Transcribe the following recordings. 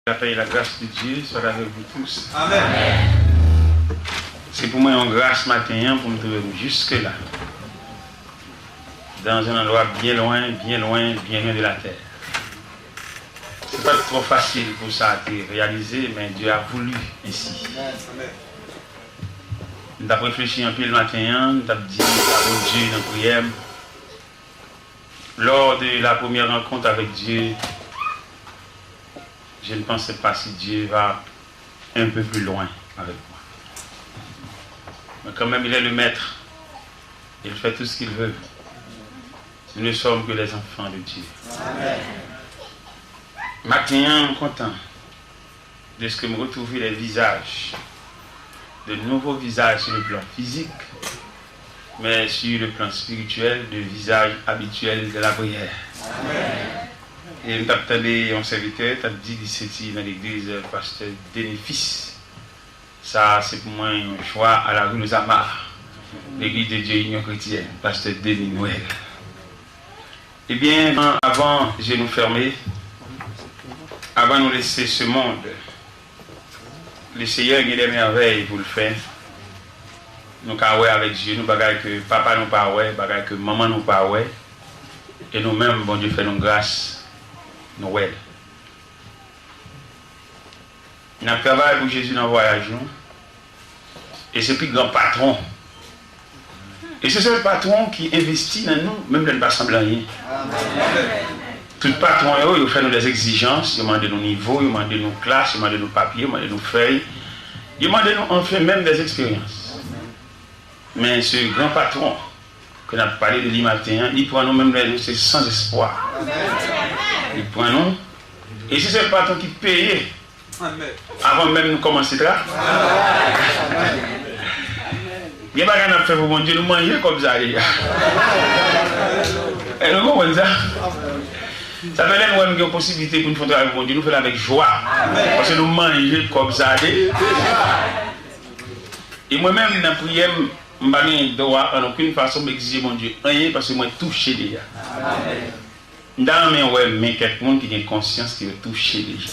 La paix et la grâce de Dieu soient avec vous tous. Amen. C'est pour moi une grâce matin pour me trouver jusque-là. Dans un endroit bien loin de la terre. C'est pas trop facile pour ça à réaliser, mais Dieu a voulu ainsi. Nous avons réfléchi un peu le matin, nous avons dit à Dieu dans la prière. Lors de la première rencontre avec Dieu, je ne pensais pas si Dieu va un peu plus loin avec moi. Mais quand même, il est le maître. Il fait tout ce qu'il veut. Nous ne sommes que les enfants de Dieu. Amen. Maintenant, je suis content de ce que me retrouver les visages, de nouveaux visages sur le plan physique, mais sur le plan spirituel, de visage habituel de la prière. Amen. Et nous avons un serviteur, tu as dit d'ici dans l'église, pasteur Denis Fils. Ça, c'est pour moi un choix à la rue Zamar, l'église de Dieu Union Chrétienne, pasteur Denis Noël. Eh bien, avant de nous fermer, avant de nous laisser ce monde, le Seigneur a des merveilles pour le faire. Nous avons avec Dieu, nous bagaille que papa nous pas ouais, bagaille que maman nous pas ouais. Et nous-mêmes, bon Dieu fait nous grâce. Noël. Nous avons travaillé pour Jésus dans le voyage. Et c'est le plus grand patron. Et c'est ce patron qui investit dans nous, même dans le pas semblant rien. Tout patron, il fait nous des exigences, il demande nos niveaux, il demande nos classes, il demande nos papiers, il demande nos feuilles. Il demande nous, on fait même des expériences. Mais ce grand patron, qu'on a parlé de lui matin, il prend nous même c'est sans espoir. Il prend nous. Et c'est ce patron qui paye avant même de commencer le travail. Il n'y a pas qu'à faire pour mon Dieu, nous manger comme ça. Et nous comprenons ça. Ça fait là nous avons une possibilité pour nous faire travailler pour mon Dieu, nous faisons avec joie. Parce que nous mangeons comme ça. Et moi-même, dans la prière, je n'ai pas droit en aucune façon m'exiger mon Dieu rien parce que moi touché déjà. Dans mes ouais, mais quelqu'un qui a conscience qui est touché déjà.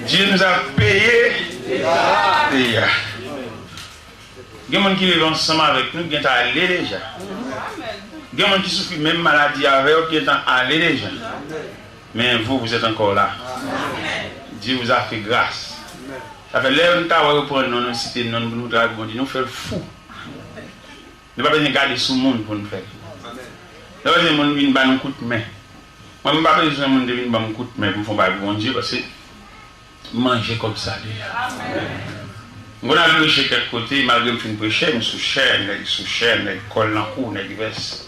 Dieu nous a payé déjà. Il y a des gens qui vivent ensemble avec nous qui sont allés déjà. Il y a des gens qui souffrent même maladie avec eux qui sont allés déjà. Mais vous êtes encore là. Dieu vous a fait grâce. Ça fait l'air de nous reprendre nos cités, nous faire le fou. Nous ne pouvons pas garder sous le monde pour nous faire. Nous ne pouvons pas faire un coup de main. Moi, je ne peux pas besoin de faire un coup de main pour faire bon Dieu parce que manger comme ça. On a vu chez quelque côté, malgré que je prêchais, je suis sous chaîne, je colle dans le cou, je veste.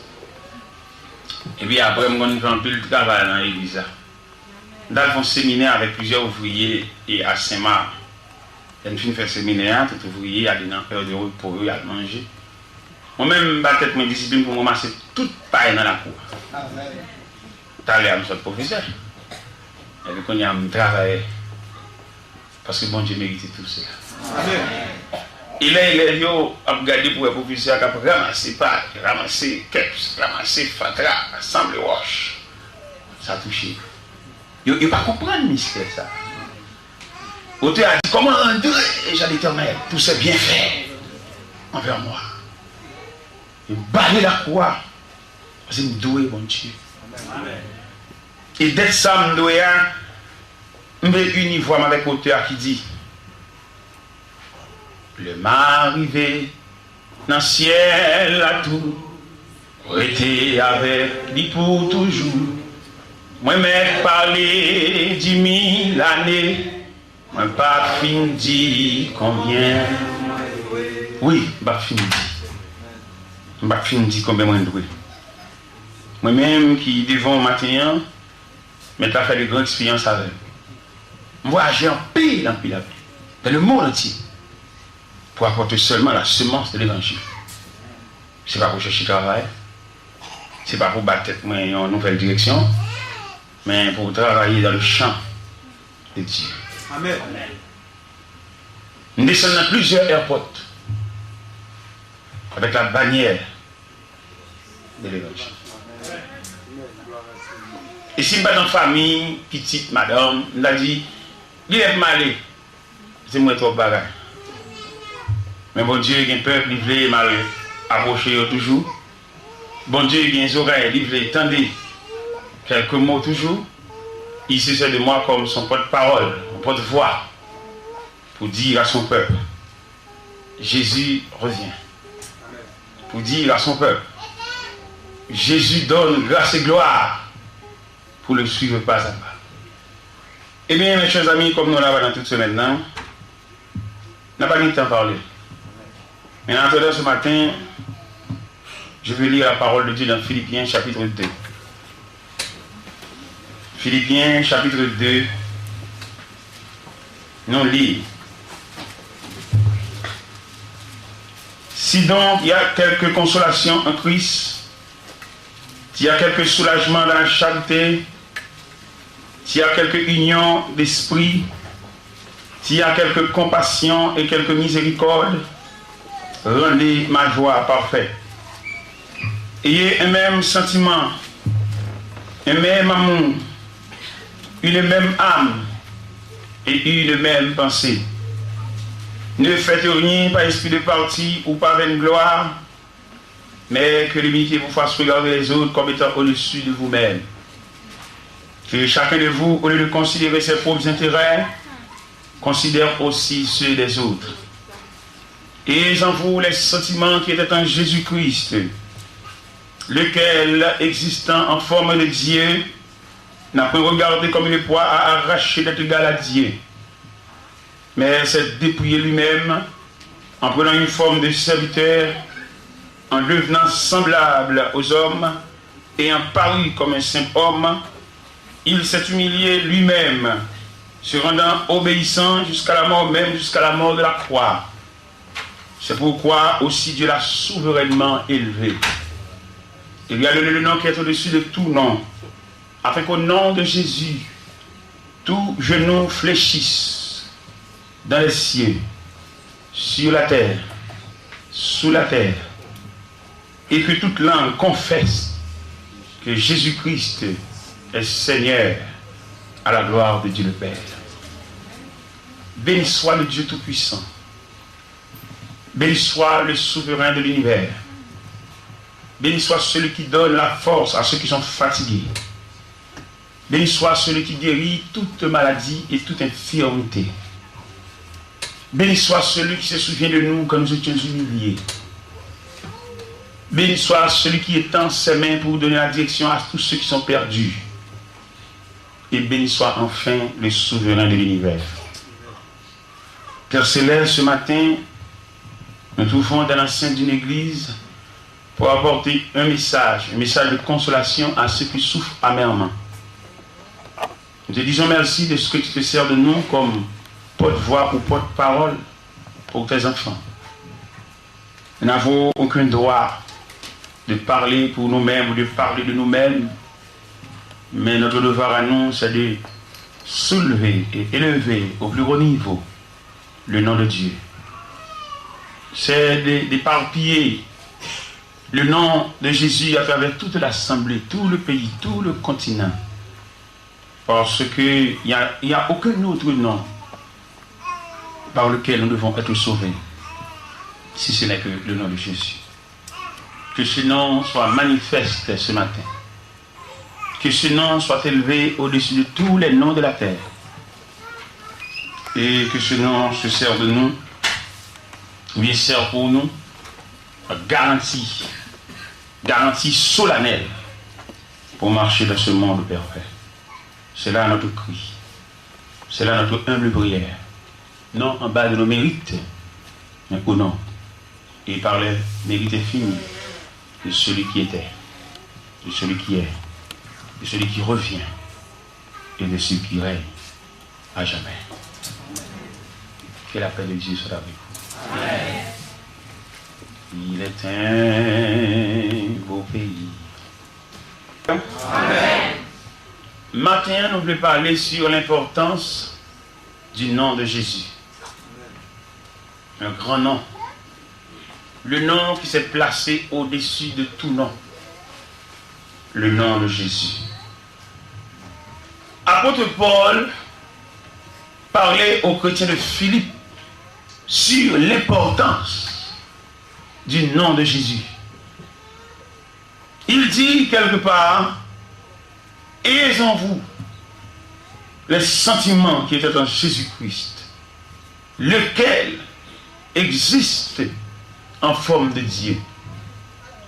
Et puis après, je fais un peu de travail dans l'église. Nous avons un séminaire avec plusieurs ouvriers et à Saint-Marc. Je fais un séminaire, tout ouvrier, à des heures de repos pour eux, à manger. Moi-même, je vais mes disciplines pour me masser toute paille dans la cour. Tu as l'air de professeur. Et puis, quand il y a un travail, parce que bon Dieu mérite tout cela. Et là, il est regardé pour le professeur qui a ramassé paille, ramassé keps, ramassé fatra, assemblé wash. Ça a touché. Il ne pas comprendre le mystère, ça. L'auteur a dit, comment André, j'ai l'Éternel, tout c'est bien fait envers moi. Il balait la croix. Parce qu'il me doué, bon Dieu. Et dès ça, je dois me uniforme avec l'auteur qui dit, le m'a arrivé dans le ciel à tout, été avec lui pour toujours. Moi, m'ai parlé 10 000 années. Je n'ai pas fini de dire combien. Oui, je n'ai pas fini de dire. Je n'ai pas fini de dire combien je dois. Moi-même qui devant le matin, je fait de grandes expériences avec. Je voyage en pile, dans le monde entier, pour apporter seulement la semence de l'évangile. Ce n'est pas pour chercher travail, ce n'est pas pour battre tête en nouvelle direction, mais pour travailler dans le champ de Dieu. Amen. Nous descendons dans plusieurs airports avec la bannière de l'évangile. Et si je suis dans une famille, petite madame, je me dit, il est malé. C'est moi trop bagage. Mais bon Dieu, il y a un peuple, il veut mal approcher toujours. Bon Dieu, il y a des oreilles, il veut entendre quelques mots toujours. Il se sert de moi comme son porte-parole, son porte-voix, pour dire à son peuple, Jésus revient. Pour dire à son peuple, Jésus donne grâce et gloire pour le suivre pas à pas. Eh bien, mes chers amis, comme nous l'avons dans toute semaine, on n'a pas eu le temps de parler. Mais en attendant ce matin, je vais lire la parole de Dieu dans Philippiens chapitre 2. Philippiens chapitre 2, nous lisons. Si donc il y a quelque consolation en Christ, s'il y a quelque soulagement dans la charité, s'il y a quelque union d'esprit, s'il y a quelque compassion et quelque miséricorde, rendez ma joie parfaite. Ayez un même sentiment, un même amour, une même âme et une même pensée. Ne faites rien par esprit de parti ou par vaine gloire, mais que l'humilité vous fasse regarder les autres comme étant au-dessus de vous-même. Que chacun de vous, au lieu de considérer ses propres intérêts, considère aussi ceux des autres. Et en vous les sentiments qui étaient en Jésus-Christ, lequel, existant en forme de Dieu, n'a pas regardé comme une proie à arracher d'être égal à Dieu, mais s'est dépouillé lui-même en prenant une forme de serviteur, en devenant semblable aux hommes et en paru comme un simple homme. Il s'est humilié lui-même, se rendant obéissant jusqu'à la mort, même jusqu'à la mort de la croix. C'est pourquoi aussi Dieu l'a souverainement élevé. Il lui a donné le nom qui est au-dessus de tout nom, afin qu'au nom de Jésus, tout genou fléchisse dans les cieux, sur la terre, sous la terre, et que toute langue confesse que Jésus-Christ est Seigneur, à la gloire de Dieu le Père. Béni soit le Dieu Tout-Puissant. Béni soit le souverain de l'univers. Béni soit celui qui donne la force à ceux qui sont fatigués. Béni soit celui qui guérit toute maladie et toute infirmité. Béni soit celui qui se souvient de nous quand nous étions humiliés. Béni soit celui qui étend ses mains pour donner la direction à tous ceux qui sont perdus. Et béni soit enfin le souverain de l'univers. Père Céleste, ce matin, nous trouvons dans l'enceinte d'une église pour apporter un message de consolation à ceux qui souffrent amèrement. Nous te disons merci de ce que tu te sers de nous comme porte-voix ou porte-parole pour tes enfants. Nous n'avons aucun droit de parler pour nous-mêmes ou de parler de nous-mêmes, mais notre devoir à nous, c'est de soulever et élever au plus haut niveau le nom de Dieu. C'est d'éparpiller le nom de Jésus à travers toute l'assemblée, tout le pays, tout le continent. Parce qu'il n'y a aucun autre nom par lequel nous devons être sauvés, si ce n'est que le nom de Jésus. Que ce nom soit manifeste ce matin. Que ce nom soit élevé au-dessus de tous les noms de la terre. Et que ce nom se serve de nous, ou bien sert pour nous, garantie solennelle pour marcher dans ce monde parfait. C'est là notre cri. C'est là notre humble prière. Non en bas de nos mérites, mais au nom et par les mérites infinis de celui qui était, de celui qui est, de celui qui revient et de celui qui règne à jamais. Que la paix de Dieu soit avec vous. Amen. Il est un beau pays. Amen. Maintenant, nous voulons parler sur l'importance du nom de Jésus. Un grand nom. Le nom qui s'est placé au-dessus de tout nom. Le nom de Jésus. apôtre Paul parlait aux chrétiens de Philippe sur l'importance du nom de Jésus. Il dit quelque part, ayez en vous les sentiments qui étaient en Jésus-Christ, lequel existe en forme de Dieu.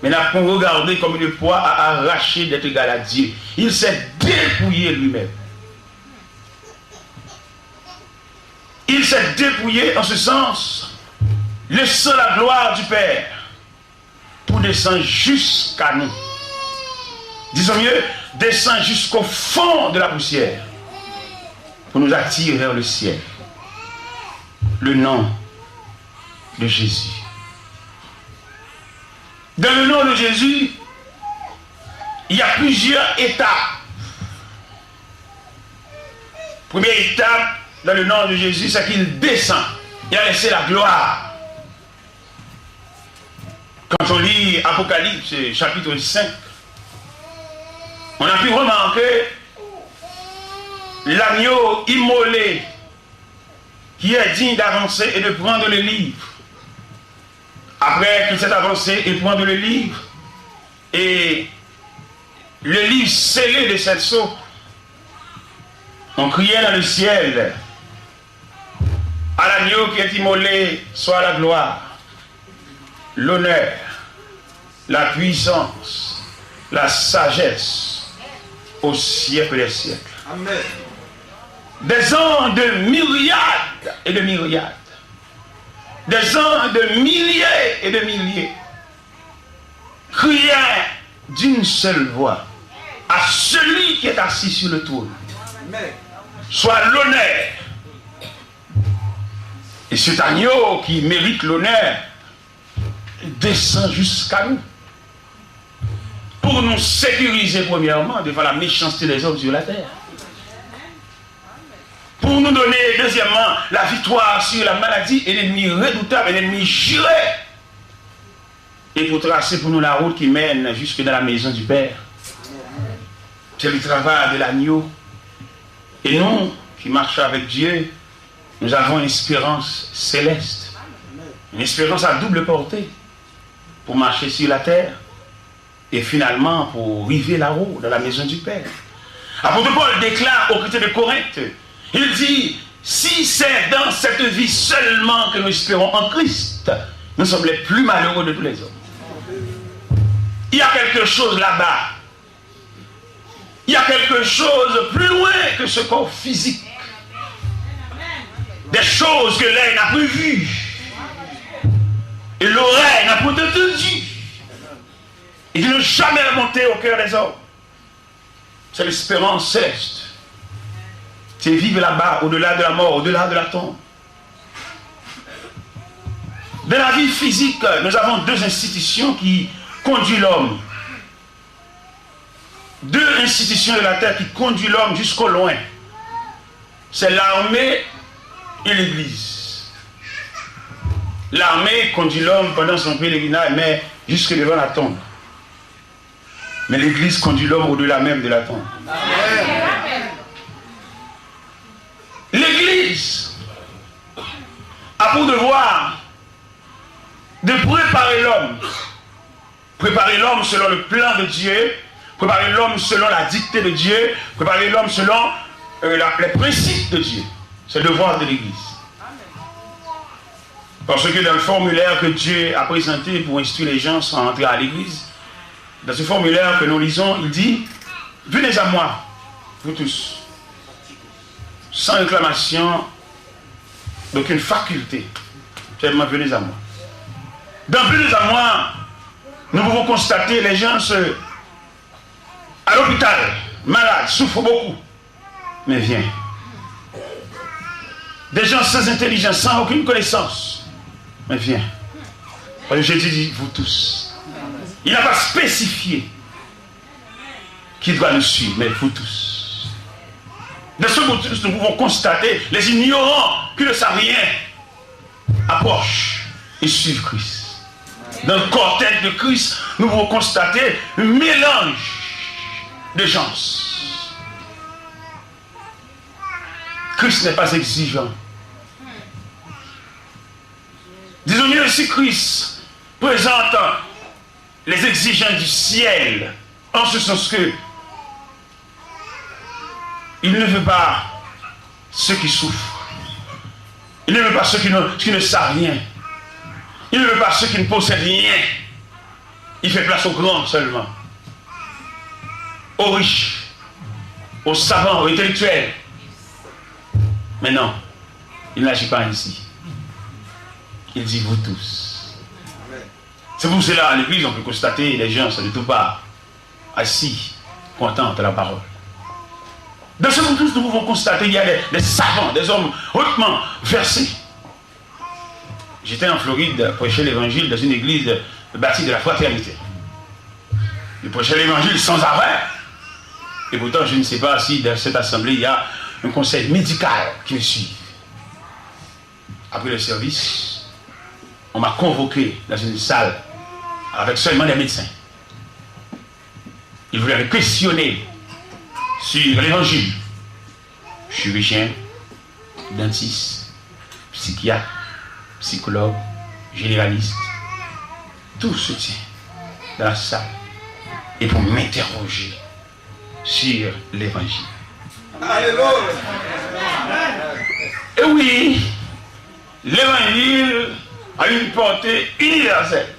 Mais n'a pas regardé comme une proie à arracher d'être égal à Dieu. Il s'est dépouillé lui-même. Il s'est dépouillé en ce sens, laissant la gloire du Père pour descendre jusqu'à nous. Disons mieux, descendre jusqu'au fond de la poussière pour nous attirer vers le ciel. Le nom de Jésus. Dans le nom de Jésus, il y a plusieurs étapes. Première étape dans le nom de Jésus, c'est qu'il descend. Il a laissé la gloire. Quand on lit Apocalypse, chapitre 5, on a pu remarquer l'agneau immolé qui est digne d'avancer et de prendre le livre. Après qu'il s'est avancé et prendre le livre, et le livre scellé de cette sceau, on criait dans le ciel, à l'agneau qui est immolé soit la gloire, l'honneur, la puissance, la sagesse au siècle des siècles. Amen. Des ans de myriades et de myriades, des ans de milliers et de milliers, criaient d'une seule voix à celui qui est assis sur le trône, soit l'honneur. Et cet agneau qui mérite l'honneur descend jusqu'à nous pour nous sécuriser premièrement devant la méchanceté des hommes sur la terre. Pour nous donner deuxièmement la victoire sur la maladie et l'ennemi redoutable et l'ennemi juré. Et pour tracer pour nous la route qui mène jusque dans la maison du Père. C'est le travail de l'agneau. Et nous qui marchons avec Dieu, nous avons une espérance céleste. Une espérance à double portée. Pour marcher sur la terre. Et finalement pour river là-haut dans la maison du Père. Apôtre Paul déclare aux chrétiens de Corinthe, il dit, si c'est dans cette vie seulement que nous espérons en Christ, nous sommes les plus malheureux de tous les hommes. Il y a quelque chose là-bas. Il y a quelque chose plus loin que ce corps physique. Des choses que l'œil n'a plus vues. Et l'oreille n'a pas entendu. Et qui n'ont jamais remonté au cœur des hommes. C'est l'espérance céleste. C'est vivre là-bas, au-delà de la mort, au-delà de la tombe. Dans la vie physique, nous avons deux institutions qui conduisent l'homme. Deux institutions de la terre qui conduisent l'homme jusqu'au loin. C'est l'armée et l'église. L'armée conduit l'homme pendant son pèlerinage, mais jusque devant la tombe. Mais l'église conduit l'homme au-delà même de la tombe. Amen. L'église a pour devoir de préparer l'homme. Préparer l'homme selon le plan de Dieu, préparer l'homme selon la dictée de Dieu, préparer l'homme selon les principes de Dieu. C'est le devoir de l'église. Parce que dans le formulaire que Dieu a présenté pour instruire les gens sans entrer à l'église, dans ce formulaire que nous lisons, il dit, venez à moi, vous tous. Sans réclamation d'aucune faculté. Seulement venez à moi. Dans venez à moi, nous pouvons constater les gens à l'hôpital, malades, souffrent beaucoup. Mais viens. Des gens sans intelligence, sans aucune connaissance. Mais viens. Parce que Jésus dit, vous tous. Il n'a pas spécifié qui doit nous suivre, mais vous tous. De ce côté, nous pouvons constater les ignorants qui ne savent rien approchent et suivent Christ. Dans le cortège de Christ, nous pouvons constater un mélange de gens. Christ n'est pas exigeant. Disons mieux, si Christ présente les exigences du ciel, en ce sens que il ne veut pas ceux qui souffrent. Il ne veut pas ceux qui ne savent rien. Il ne veut pas ceux qui ne possèdent rien. Il fait place aux grands seulement. Aux riches, aux savants, aux intellectuels. Mais non, il n'agit pas ainsi. Il dit vous tous. C'est pour cela, à l'église, on peut constater les gens de tout part, assis, contents de la parole. Dans ce monde, nous pouvons constater qu'il y a des savants, des hommes hautement versés. J'étais en Floride, prêcher l'évangile dans une église bâtie de la fraternité. Je prêchais l'évangile sans arrêt. Et pourtant, je ne sais pas si dans cette assemblée, il y a un conseil médical qui me suit. Après le service, on m'a convoqué dans une salle avec seulement des médecins. Ils voulaient me questionner sur l'évangile. Chirurgien, dentiste, psychiatre, psychologue, généraliste, tout se tient dans la salle et pour m'interroger sur l'évangile. Alléluia. Et oui, l'évangile a une portée universelle.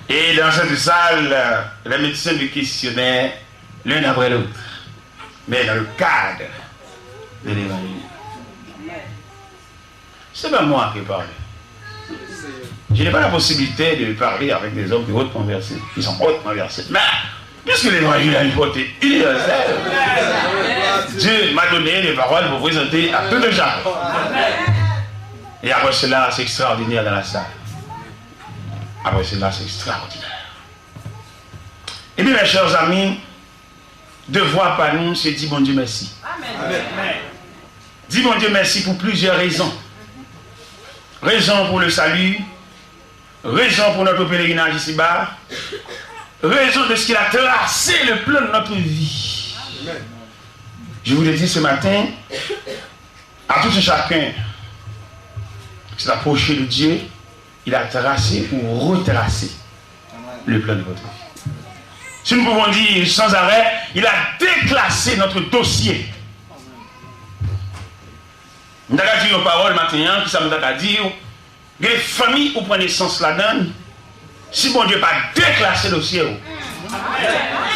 Et dans cette salle, les médecins me questionnaient l'un après l'autre, mais dans le cadre de l'évangile. C'est pas moi qui parle. Je n'ai pas la possibilité de parler avec des hommes hautement versés, qui sont hautement versés. Mais puisque l'évangile a une portée universelle, Dieu m'a donné les paroles pour présenter à tous les gens. Et après cela, c'est extraordinaire dans la salle. Après cela, c'est extraordinaire. Et bien, mes chers amis, devoir par nous, c'est dire bon Dieu merci. Amen. Dis bon Dieu merci pour plusieurs raisons. Raison pour le salut, raison pour notre pèlerinage ici-bas, raison de ce qu'il a tracé le plan de notre vie. Amen. Je vous l'ai dit ce matin, à tout un chacun qui s'est approché de Dieu, il a tracé ou retracé le plan de votre vie. Si nous pouvons dire sans arrêt, il a déclassé notre dossier. Nous avons dit nos paroles maintenant, qui ça nous a dit, les familles où prend naissance là-dedans, si bon Dieu n'a pas déclassé le dossier,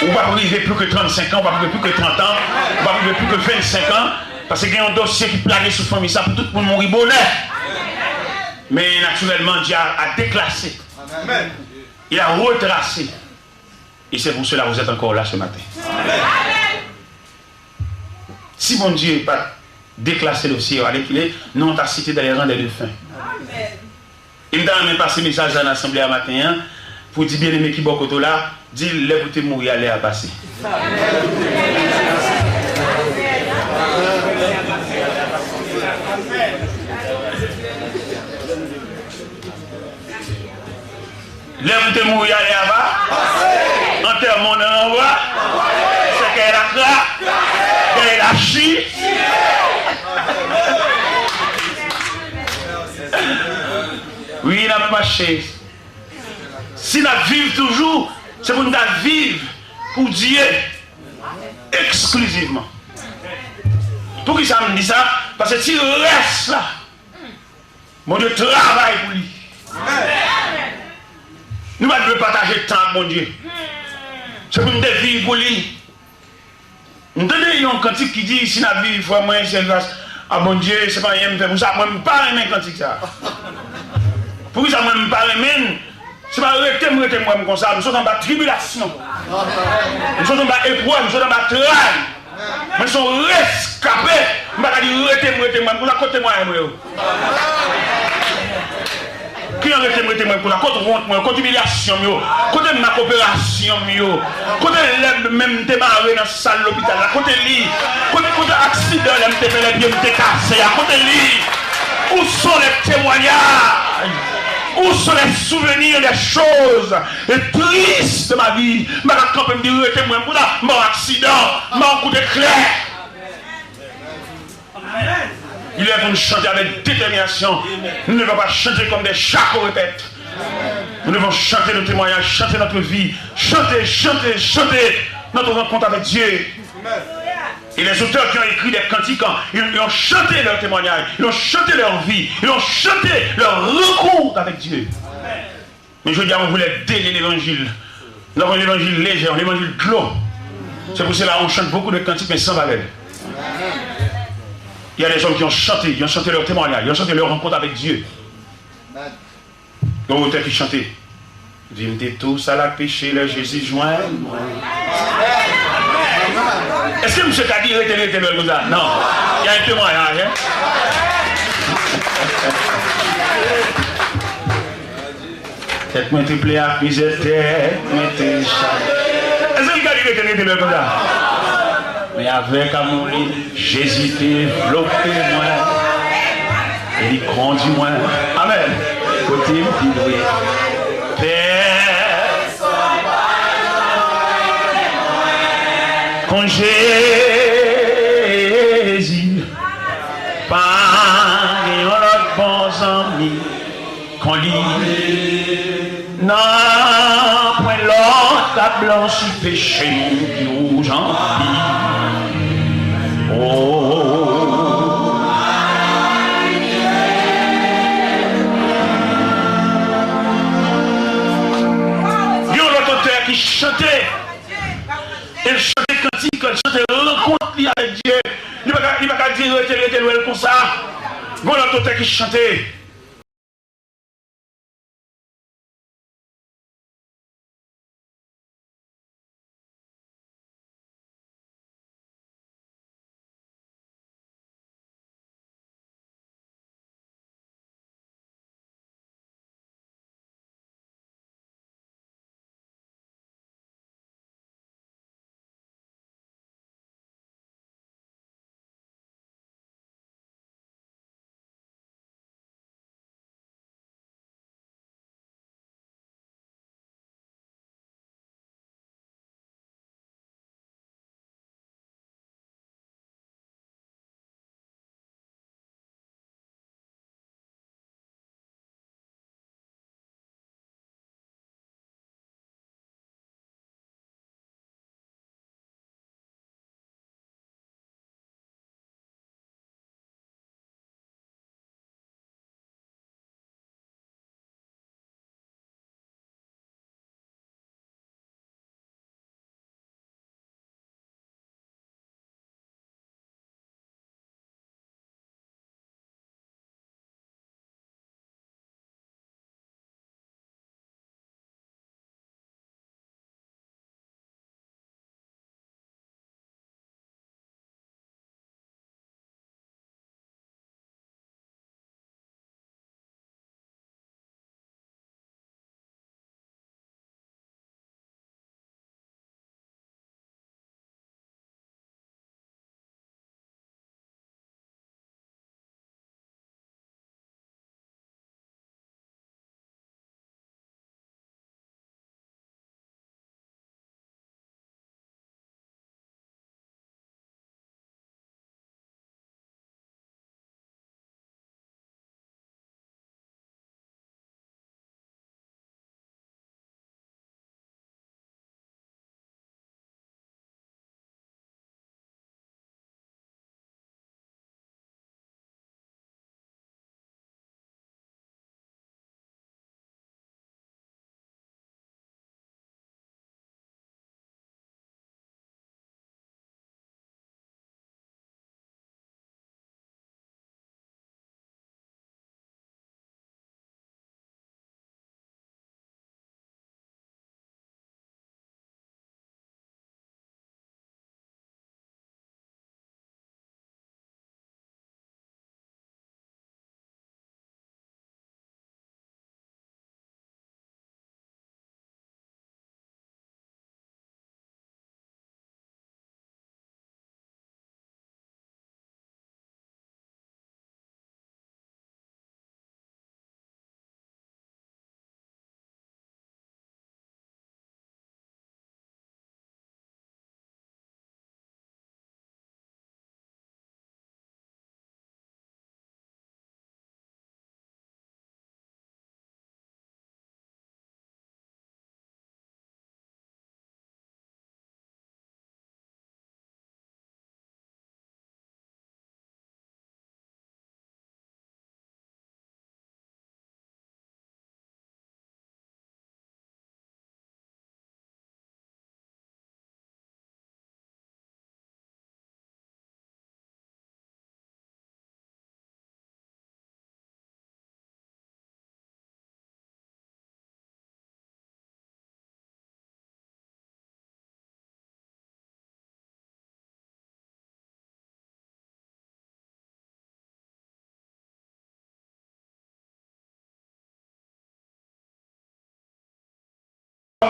on ne va pas vivre plus que 35 ans, on ne va vivre plus que 30 ans, on ne va vivre plus que 25 ans, parce qu'il y a un dossier qui plane sur la famille, ça pour tout le monde mourir bonheur. Mais naturellement, Dieu a déclassé. Amen. Il a retracé. Et c'est pour cela que vous êtes encore là ce matin. Amen. Si bon Dieu n'a pas déclassé le dossier, nous on t'a cité dans les rangs des défunts. Il m'a même passé un message à l'Assemblée à matin pour dire bien aimé qui est là, dit les pour mourir, aller à passer. L'homme de mourir là-bas, enterrement dans l'envoi, c'est qu'elle a craqué, qu'elle a chié. Oui, il n'a pas marché. Si nous vivons toujours, c'est pour nous vivre pour Dieu exclusivement. Pour qui ça me dit ça? Parce que si on reste là, mon Dieu travaille pour lui. Nous ne devons pas partager le temps avec mon Dieu. C'est pour nous vivre pour lui. Nous avons un cantique qui dit si nous vivons, il faut moins c'est grâce à mon Dieu, c'est pas rien faire pour ça. Moi, je ne peux pas aimer cantique ça. Pour ça, moi, je ne peux pas aimer. C'est pas arrêter moi comme ça. Nous sommes en bas de tribulation. Nous sommes en bas d'épreuve, nous sommes en bas de travail. Nous sommes rescapés. Je ne peux pas dire arrêtez moi pour la côté moi. Qui a arrêté moi pour la côté honte moi, côté humiliation, côté ma coopération, côté l'aide même démarrer dans la salle de l'hôpital, côté lit, côté accident, l'aime te faire les pieds, me casser, côté lit. Où sont les témoignages? Où sont les souvenirs des choses tristes de ma vie? Je vais me dire, arrêtez moi pour la mon accident, mon coup de clair. Il est pour nous chanter avec détermination. Nous ne devons pas chanter comme des chats qu'on répète. Nous devons chanter nos témoignages, chanter notre vie, chanter, chanter, chanter notre rencontre avec Dieu. Et les auteurs qui ont écrit des cantiques, ils ont chanté leur témoignage, ils ont chanté leur vie, ils ont chanté leur rencontre avec Dieu. Mais je dis, on voulait délier l'évangile. Nous avons l'évangile léger, l'évangile clos. C'est pour cela qu'on chante beaucoup de cantiques, mais sans valeur. Il y a des hommes qui ont chanté leur témoignage, ils ont chanté leur rencontre avec Dieu. Donc, auteur qui chantait. Vîmes tous à la péché, le Jésus joint. Est-ce que M. Kadi était comme ça? Non. Il y a un témoignage. Hein? Tête moi te plaît à misère, tête moi te chalet. Est-ce que le Kadi était comme ça? Mais avec amour, Jésus développé moi. Et il conduit moi. Amen. Côté me quand Jésus par un autre bon ami qu'on lit non point l'autre a blanchi péché nous j'en qui chantait, elle chantait cantique, elle chantait rencontre avec Dieu. Il ne va pas dire elle comme ça. Voilà l'autre qui chantait.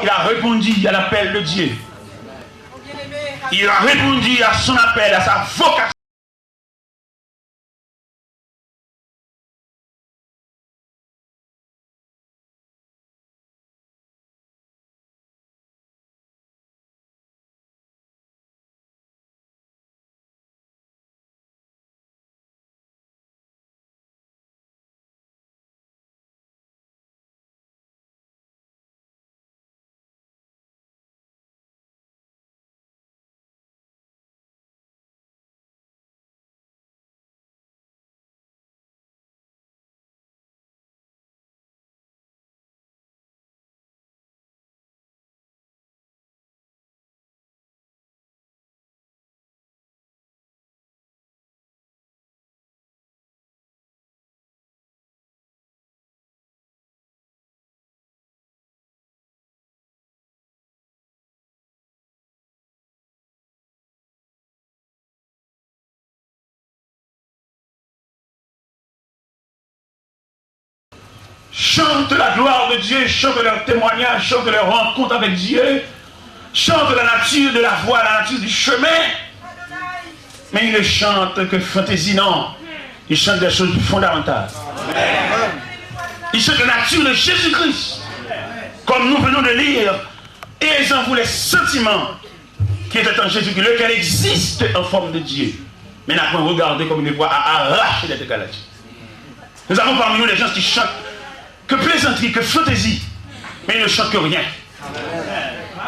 Il a répondu à l'appel de Dieu. Il a répondu à son appel, à sa vocation. Chante la gloire de Dieu, chante leur témoignage, chante leur rencontre avec Dieu, chante la nature de la voie, la nature du chemin. Mais il ne chante que fantaisie, non. Il chante des choses fondamentales. Il chante la nature de Jésus-Christ. Comme nous venons de lire, et en vous les sentiments qui étaient en Jésus-Christ, lequel existe en forme de Dieu. Mais n'a pas regardé comme une voix à arracher des galaxies. Nous avons parmi nous des gens qui chantent que plaisanterie, que fantaisie, mais ils ne chantent que rien.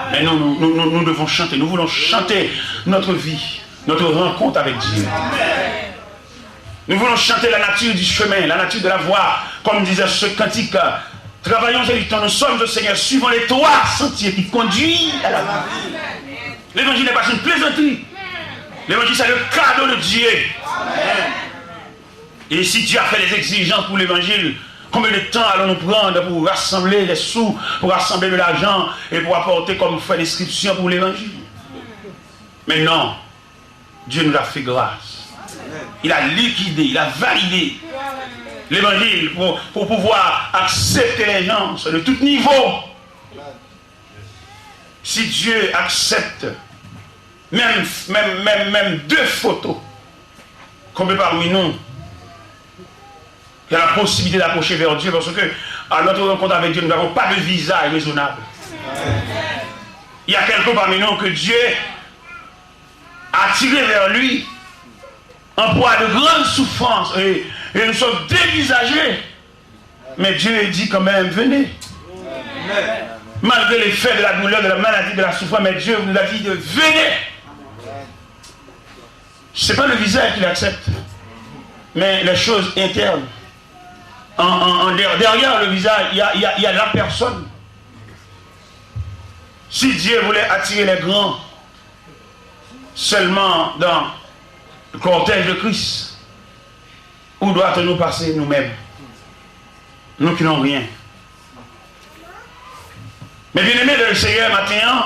Mais nous devons chanter, nous voulons chanter notre vie, notre rencontre avec Dieu. Nous voulons chanter la nature du chemin, la nature de la voie, comme disait ce cantique. Travaillons et luttons, nous sommes au Seigneur, suivant les trois sentiers qui conduisent à la vie. L'évangile n'est pas une plaisanterie. L'évangile, c'est le cadeau de Dieu. Et si Dieu a fait des exigences pour l'évangile, combien de temps allons-nous prendre pour rassembler les sous, pour rassembler de l'argent et pour apporter comme fait l'inscription pour l'évangile? Mais non, Dieu nous a fait grâce. Il a liquidé, il a validé l'évangile pour pouvoir accepter les gens de tout niveau. Si Dieu accepte même deux photos, combien parmi nous il y a la possibilité d'approcher vers Dieu, parce que à notre rencontre avec Dieu, nous n'avons pas de visage raisonnable. Il y a quelqu'un parmi nous que Dieu a tiré vers lui en proie de grandes souffrances et nous sommes dévisagés. Mais Dieu dit quand même, venez. Malgré l'effet de la douleur, de la maladie, de la souffrance, mais Dieu nous a dit de venez. Ce n'est pas le visage qu'il accepte, mais les choses internes. Derrière le visage, il y a la personne. Si Dieu voulait attirer les grands seulement dans le cortège de Christ, où doit-on passer nous-mêmes? Nous qui n'avons rien. Mais bien aimé le Seigneur, maintenant,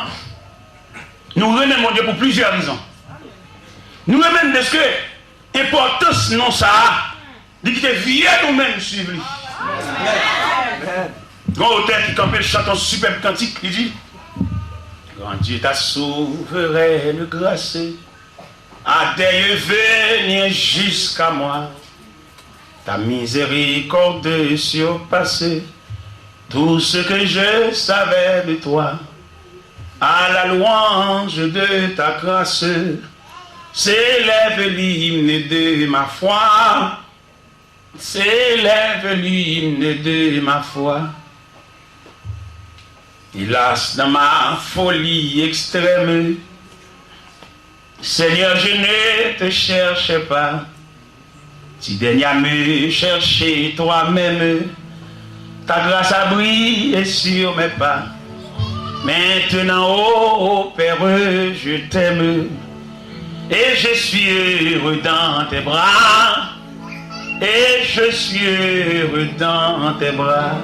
nous remercions Dieu pour plusieurs raisons. Nous remercions de ce que l'importance non ça a. Dit qu'il vient nous-mêmes suivre lui. Grand auteur qui campait le chanton superbe cantique, il dit: Grand Dieu ta souveraine grâce a daigne venir jusqu'à moi. Ta miséricorde surpassée tout ce que je savais de toi. À la louange de ta grâce s'élève l'hymne de ma foi. S'élève l'hymne de ma foi. Hélas, dans ma folie extrême, Seigneur, je ne te cherche pas. Tu daignes à me chercher toi-même. Ta grâce a brillé sur mes pas. Maintenant, ô Père, je t'aime. Et je suis heureux dans tes bras. Et je suis heureux dans tes bras.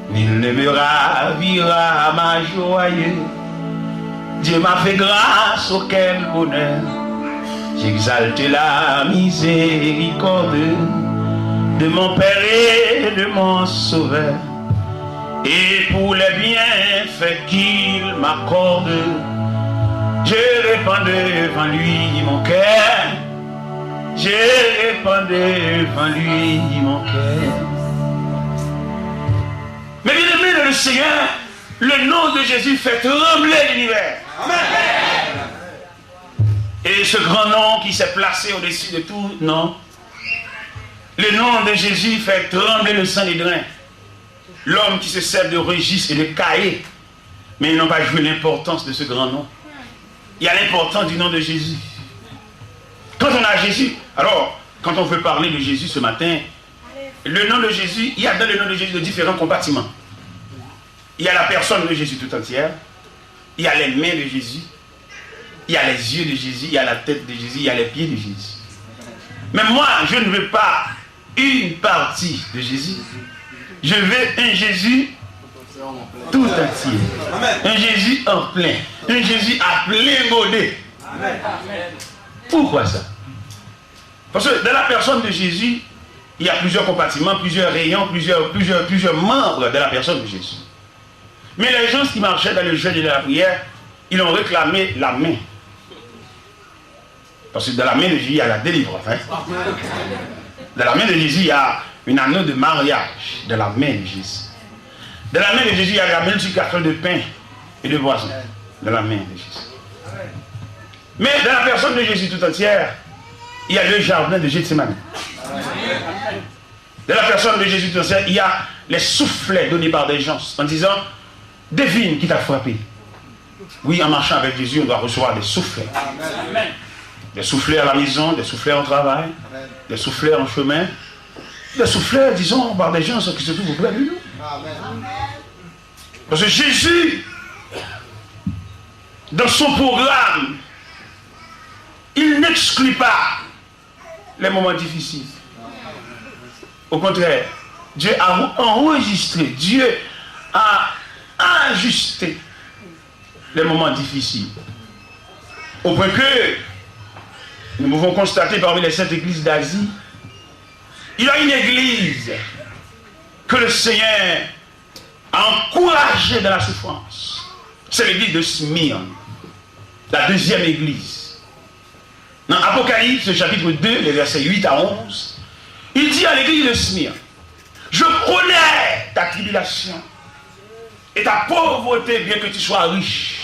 Nul ne me ravira ma joie. Dieu m'a fait grâce, oh quel bonheur. J'exalte la miséricorde de mon Père et de mon Sauveur. et pour les bienfaits qu'il m'accorde, je répands devant lui mon cœur. Je répands devant lui mon cœur. Mais bien aimé le Seigneur, le nom de Jésus fait trembler l'univers. Amen. Et ce grand nom qui s'est placé au-dessus de tout nom, le nom de Jésus fait trembler le Sanhédrin. L'homme qui se sert de registre et de cahier, mais ils n'ont pas joué l'importance de ce grand nom. Il y a l'importance du nom de Jésus. Quand on a Jésus, alors, quand on veut parler de Jésus ce matin, le nom de Jésus, il y a dans le nom de Jésus de différents compartiments. Il y a la personne de Jésus tout entière, il y a les mains de Jésus, il y a les yeux de Jésus, il y a la tête de Jésus, il y a les pieds de Jésus. Mais moi, je ne veux pas une partie de Jésus. Je veux un Jésus tout entier. Un Jésus en plein. Un Jésus à plein godé. Pourquoi ça? Parce que dans la personne de Jésus, il y a plusieurs compartiments, plusieurs rayons, plusieurs membres de la personne de Jésus. Mais les gens qui marchaient dans le jeûne et dans la prière, ils ont réclamé la main. Parce que dans la main de Jésus, il y a la délivrance. Hein? Dans la main de Jésus, il y a une anneau de mariage. Dans la main de Jésus. Dans la main de Jésus, il y a la multiplication de pain et de boisson. Dans la main de Jésus. Mais dans la personne de Jésus tout entière, il y a le jardin de Gethsémani. Dans la personne de Jésus tout entière, il y a les soufflets donnés par des gens en disant, devine qui t'a frappé. Oui, en marchant avec Jésus, on doit recevoir des soufflets. Des soufflets à la maison, des soufflets au travail, des soufflets en chemin, des soufflets, disons, par des gens qui se trouvent auprès de nous. Parce que Jésus, dans son programme, il n'exclut pas les moments difficiles. Au contraire, Dieu a enregistré, Dieu a ajusté les moments difficiles. Au point que nous pouvons constater parmi les 7 églises d'Asie, il y a une église que le Seigneur a encouragée dans la souffrance. C'est l'église de Smyrne, la deuxième église. Dans Apocalypse, chapitre 2, les versets 8 à 11, il dit à l'église de Smyrne, je connais ta tribulation et ta pauvreté, bien que tu sois riche.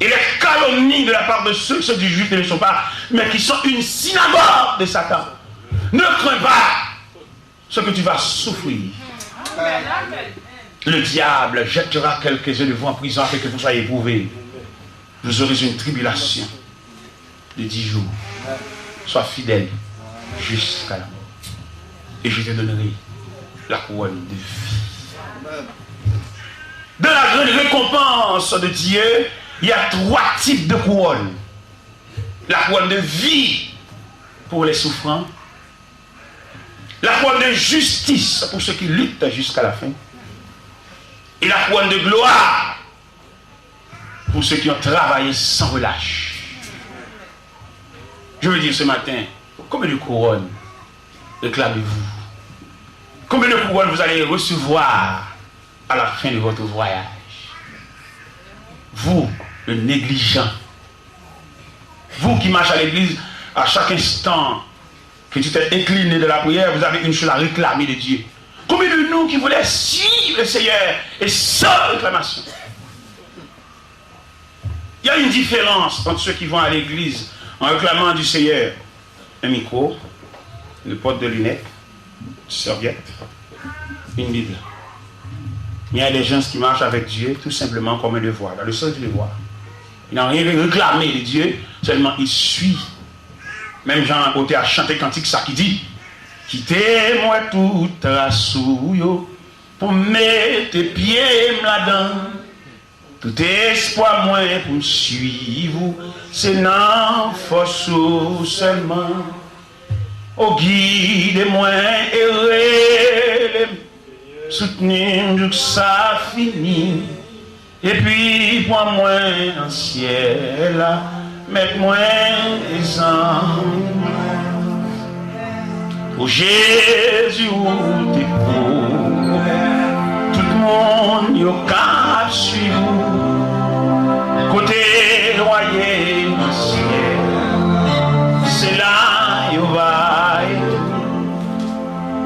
Et les calomnies de la part de ceux qui sont du juif ne le sont pas, mais qui sont une synagogue de Satan. Ne crains pas ce que tu vas souffrir. Le diable jettera quelques-uns de vous en prison afin que vous soyez éprouvés. Vous aurez une tribulation de 10 jours. Sois fidèle jusqu'à la mort. Et je te donnerai la couronne de vie. Dans la grande récompense de Dieu, il y a 3 types de couronnes. La couronne de vie pour les souffrants. La couronne de justice pour ceux qui luttent jusqu'à la fin. Et la couronne de gloire pour ceux qui ont travaillé sans relâche. Je veux dire ce matin, combien de couronnes réclamez-vous? Combien de couronnes vous allez recevoir à la fin de votre voyage? Vous, le négligent, vous qui marchez à l'église à chaque instant que tu t'es incliné de la prière, vous avez une chose à réclamer de Dieu. Combien de nous qui voulaient suivre le Seigneur et sans réclamation? Il y a une différence entre ceux qui vont à l'église en réclamant du Seigneur un micro, une porte de lunettes, une serviette, une Bible. Il y a des gens qui marchent avec Dieu tout simplement comme un devoir, dans le sens du devoir. Ils n'ont rien réclamé de Dieu, seulement ils suivent. Même Jean Côté a chanté cantique ça qui dit, quittez-moi toute la souillot pour mettre tes pieds là-dedans. Tout espoir moins pour me suivre, c'est non force seulement. Au guide-moi errer, soutenir que ça finit. Et puis pour moi en ciel, mettre-moi les anges. Pour Jésus, t'es pour tout monde yo cap suivre côté loyer ciel c'est là yo va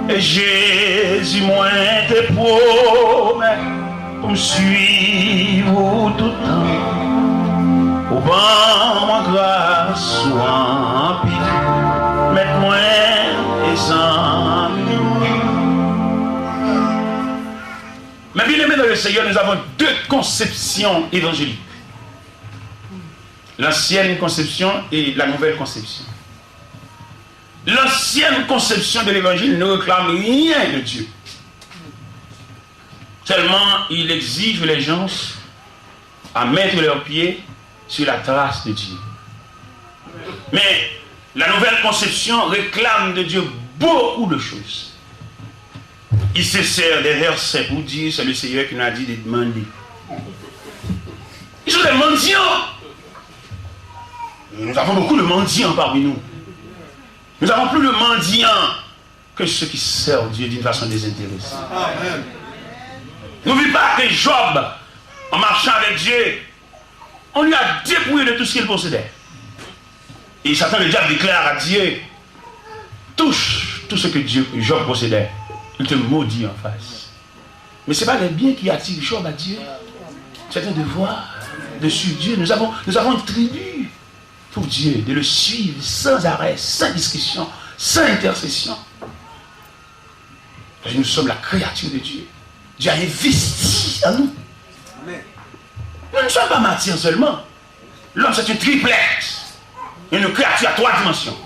et Jésus moi te promets pour me suivre tout le temps au ban moi grâce soit mette-moi les amis. Mais bien aimé dans le Seigneur, nous avons deux conceptions évangéliques. L'ancienne conception et la nouvelle conception. L'ancienne conception de l'évangile ne réclame rien de Dieu. Seulement, il exige les gens à mettre leurs pieds sur la trace de Dieu. Mais la nouvelle conception réclame de Dieu beaucoup de choses. Il se sert des versets pour dire c'est le Seigneur qui nous a dit de demander. Ils sont des mendiants. Nous avons beaucoup de mendiants parmi nous. Nous n'avons plus de mendiants que ceux qui servent Dieu d'une façon désintéressée. N'oublie pas que Job, en marchant avec Dieu, on lui a dépouillé de tout ce qu'il possédait. Et Satan, le diable, déclare à Dieu, touche tout ce que Job possédait. Il te maudit en face. Mais ce n'est pas les biens qui attirent Job à Dieu. C'est un devoir de suivre Dieu. Nous avons une tribu pour Dieu, de le suivre sans arrêt, sans discussion, sans intercession. Parce que nous sommes la créature de Dieu. Dieu a investi en nous. Nous ne sommes pas martyrs seulement. L'homme, c'est une triplex. Une créature à 3 dimensions.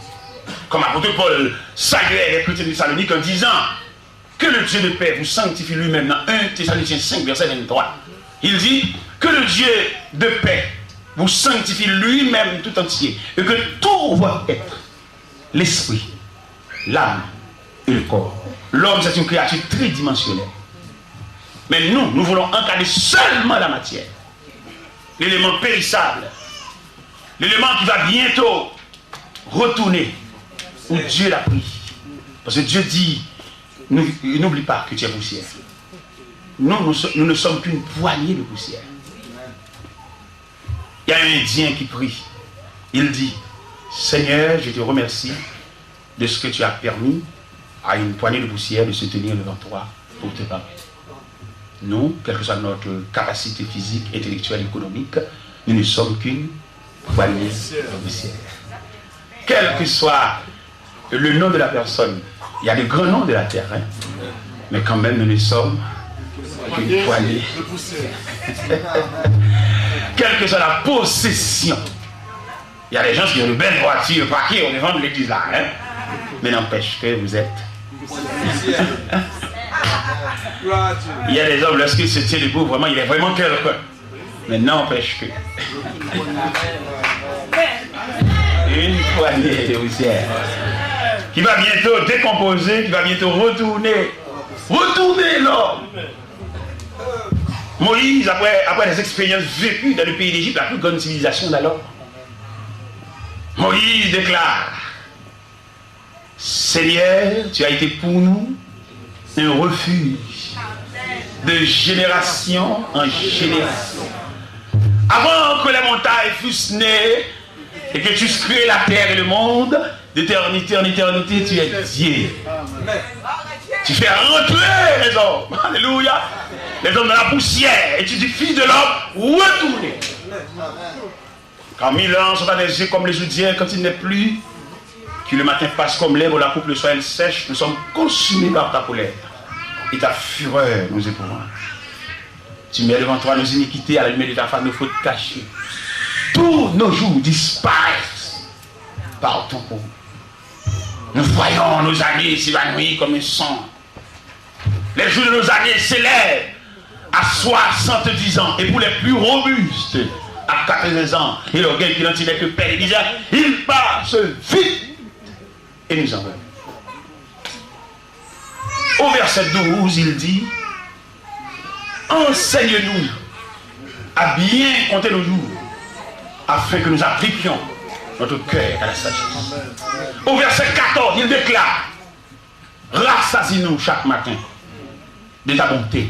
Comme l'apôtre Paul saluait les chrétiens de Thessalonique en disant que le Dieu de paix vous sanctifie lui-même dans 1 Thessaloniciens 5, verset 23. Il dit que le Dieu de paix vous sanctifie lui-même tout entier et que tout votre être, l'esprit, l'âme et le corps. L'homme, c'est une créature tridimensionnelle. Mais nous voulons encadrer seulement la matière. L'élément périssable. L'élément qui va bientôt retourner où Dieu l'a pris. Parce que Dieu dit, n'oublie pas que tu es poussière. Nous ne sommes qu'une poignée de poussière. Il y a un Indien qui prie. Il dit, Seigneur, je te remercie de ce que tu as permis à une poignée de poussière de se tenir devant toi pour te parler. Nous, quelle que soit notre capacité physique, intellectuelle, économique, nous ne sommes qu'une poignée de poussière. Quel que soit le nom de la personne, il y a des grands noms de la terre, hein? Mais quand même nous ne sommes qu'une poignée de poussière. Quelle que soit la possession, il y a des gens qui ont de belles voitures parquées au devant de l'église là, hein? Mais n'empêche que vous êtes. Il y a des hommes, lorsqu'ils se tiennent debout, vraiment, il est vraiment quelqu'un. Mais n'empêche que. Une poignée de poussière qui va bientôt décomposer, qui va bientôt retourner l'homme. Moïse, après des expériences vécues dans le pays d'Égypte, la plus grande civilisation d'alors, Moïse déclare, Seigneur, tu as été pour nous un refuge de génération en génération. Avant que les montagnes fussent nées et que tu créé la terre et le monde, d'éternité en éternité, tu es Dieu. Tu fais rentrer les hommes. Alléluia. Les hommes dans la poussière. Et tu dis, fils de l'homme, retournez. Quand 1000 ans sont à des yeux comme les Judiens, quand il n'est plus, qui le matin passe comme l'herbe, la coupe le soir elle sèche, nous sommes consumés par ta colère. Et ta fureur nous éprouvons. Tu mets devant toi nos iniquités à la lumière de ta femme, nos fautes cachées. Tous nos jours disparaissent par ton pouvoir. Nous voyons nos années s'évanouir comme un sang. Les jours de nos années s'élèvent à 70 ans. Et pour les plus robustes, à 80 ans. Et l'orgueil qui n'en tenait que père et misère, il passe vite. Et nous en venons. Au verset 12, il dit, enseigne-nous à bien compter nos jours, afin que nous appliquions notre cœur à la sagesse. Au verset 14, il déclare, rassasie-nous chaque matin de ta bonté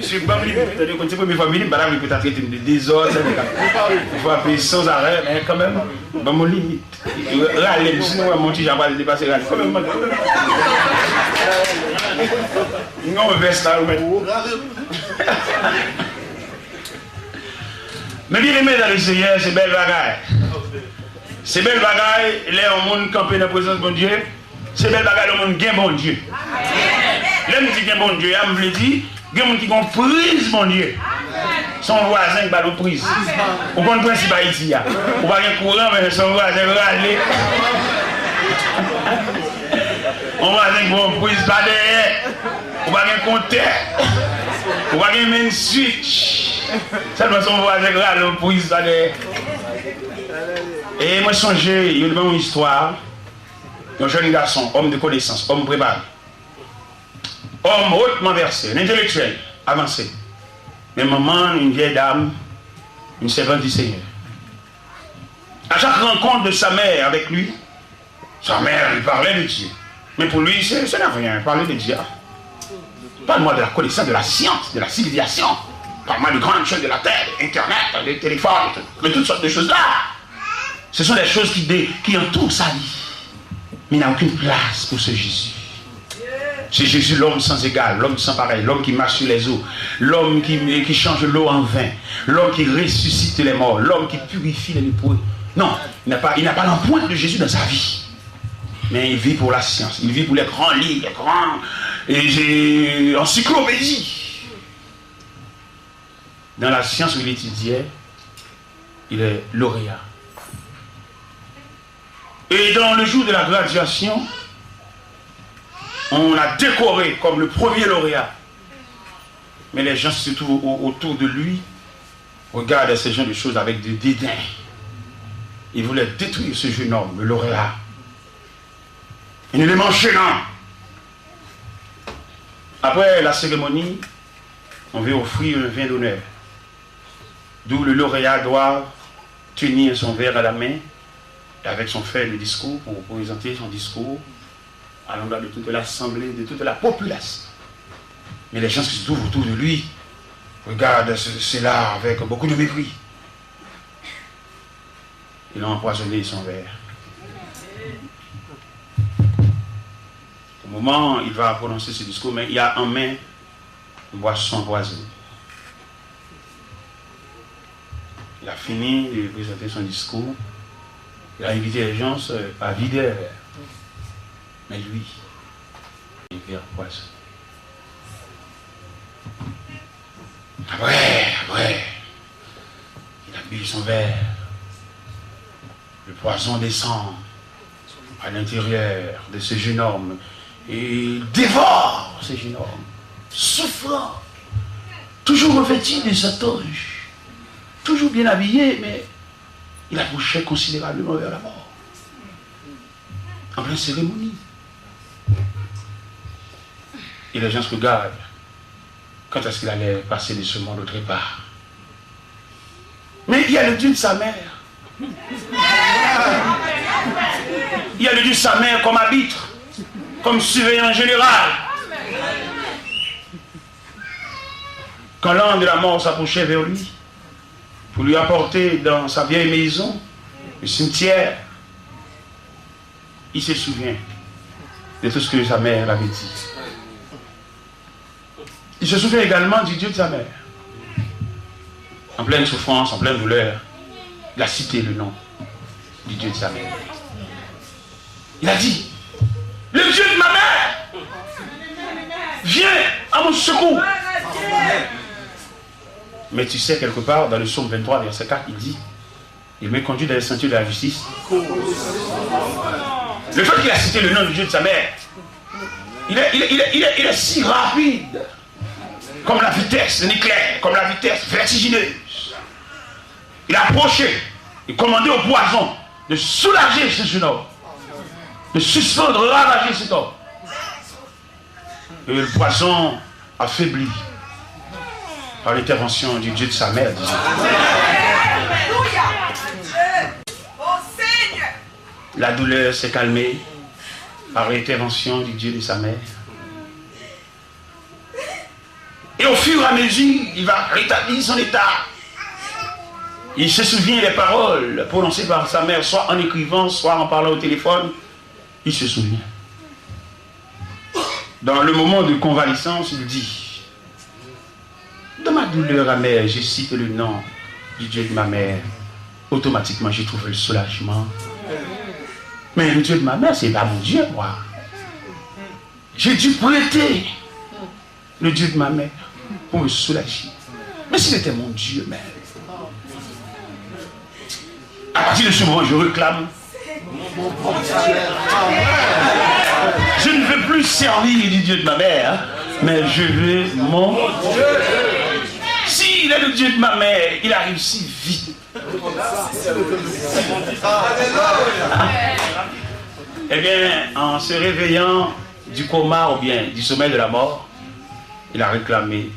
Monsieur Bamli, quand tu es première famille, madame, il peut traiter de désordre, il faut appeler sans arrêt, mais quand même, dans mon limite. Râler, sinon, mon petit Jean-Paul dépasser râler. Quand même, non, on veste là, mais bien aimé dans le Seigneur, c'est belle bagaille. C'est belle bagaille, là, on monde camper dans la présence de bon Dieu. C'est belle bagaille, le monde gagne bon Dieu. Là, on dit gagne bon Dieu, on me dit, il y a des gens qui ont prise mon Dieu. Son voisin qui a une prise. Au bon principe Haïti, on va rien courant, mais son voisin va aller. On va rien qui prise pas derrière. On va rien compter. On va rien main switch. Seulement son voisin va aller prise pas derrière. Et moi, j'ai une bonne histoire. Un jeune garçon, homme de connaissance, homme préparé. Homme hautement versé, un intellectuel, avancé. Mais maman, une vieille dame, une servante du Seigneur. À chaque rencontre de sa mère avec lui, sa mère lui parlait de Dieu. Mais pour lui, ça n'a rien, parler de Dieu. Parle-moi de la connaissance, de la science, de la civilisation. Parle-moi de grandes choses de la terre, Internet, des téléphones, de toutes sortes de choses-là. Ce sont des choses qui entourent sa vie. Mais il n'y a aucune place pour ce Jésus. C'est Jésus, l'homme sans égal, l'homme sans pareil, l'homme qui marche sur les eaux, l'homme qui change l'eau en vin, l'homme qui ressuscite les morts, l'homme qui purifie les lépreux. Non, il n'a pas l'empreinte de Jésus dans sa vie. Mais il vit pour la science, il vit pour les grands livres, les grands encyclopédies. Dans la science où il étudiait, il est lauréat. Et dans le jour de la graduation, on l'a décoré comme le premier lauréat. Mais les gens se trouvent autour de lui, regardent ce genre de choses avec du dédain. Ils voulaient détruire ce jeune homme, le lauréat. Un élément gênant. Après la cérémonie, on veut offrir un vin d'honneur, d'où le lauréat doit tenir son verre à la main, et avec son frère le discours, pour présenter son discours à l'endroit de toute l'assemblée, de toute la population. Mais les gens qui se trouvent autour de lui regardent cela avec beaucoup de mépris. Il a empoisonné son verre. Au moment où il va prononcer ce discours, mais il y a en main une boisson empoisonnée. Il a fini de présenter son discours. Il a invité les gens à vider les verres. Mais lui, il est verre poisson. Après, il a bu son verre. Le poison descend à l'intérieur de ce jeune homme et il dévore ce jeune homme, souffrant, toujours revêtu de sa toge, toujours bien habillé, mais il approchait considérablement vers la mort. En pleine cérémonie. Et les gens se regardent. Quand est-ce qu'il allait passer de ce monde autre part? Mais il y a le Dieu de sa mère. Il y a le Dieu de sa mère comme arbitre, comme surveillant général. Quand l'ange de la mort s'approchait vers lui, pour lui apporter dans sa vieille maison, le cimetière, il se souvient de tout ce que sa mère avait dit. Il se souvient également du Dieu de sa mère. En pleine souffrance, en pleine douleur, il a cité le nom du Dieu de sa mère. Il a dit, le Dieu de ma mère, viens à mon secours. Mais tu sais, quelque part, dans le psaume 23, verset 4, il dit, il me conduit dans les sentiers de la justice. Le fait qu'il a cité le nom du Dieu de sa mère, il est si rapide, comme la vitesse d'un éclair, comme la vitesse vertigineuse. Il a approché, il commandait au poison de soulager ce jeune homme, de suspendre, ravager cet homme. Et le poison affaibli par l'intervention du Dieu de sa mère, disons. La douleur s'est calmée par l'intervention du Dieu de sa mère. Et au fur et à mesure, il va rétablir son état. Il se souvient des paroles prononcées par sa mère, soit en écrivant, soit en parlant au téléphone. Il se souvient. Dans le moment de convalescence, il dit, dans ma douleur amère, je cite le nom du Dieu de ma mère. Automatiquement, j'ai trouvé le soulagement. Mais le Dieu de ma mère, c'est pas mon Dieu, moi. J'ai dû prêter le Dieu de ma mère pour me soulager. Mais si c'était mon Dieu, mère. À partir de ce moment, je réclame. Je ne veux plus servir du Dieu de ma mère, mais je veux mon Dieu. S'il est le Dieu de ma mère, il arrive si vite. Eh bien, en se réveillant du coma ou bien du sommeil de la mort, il a réclamé.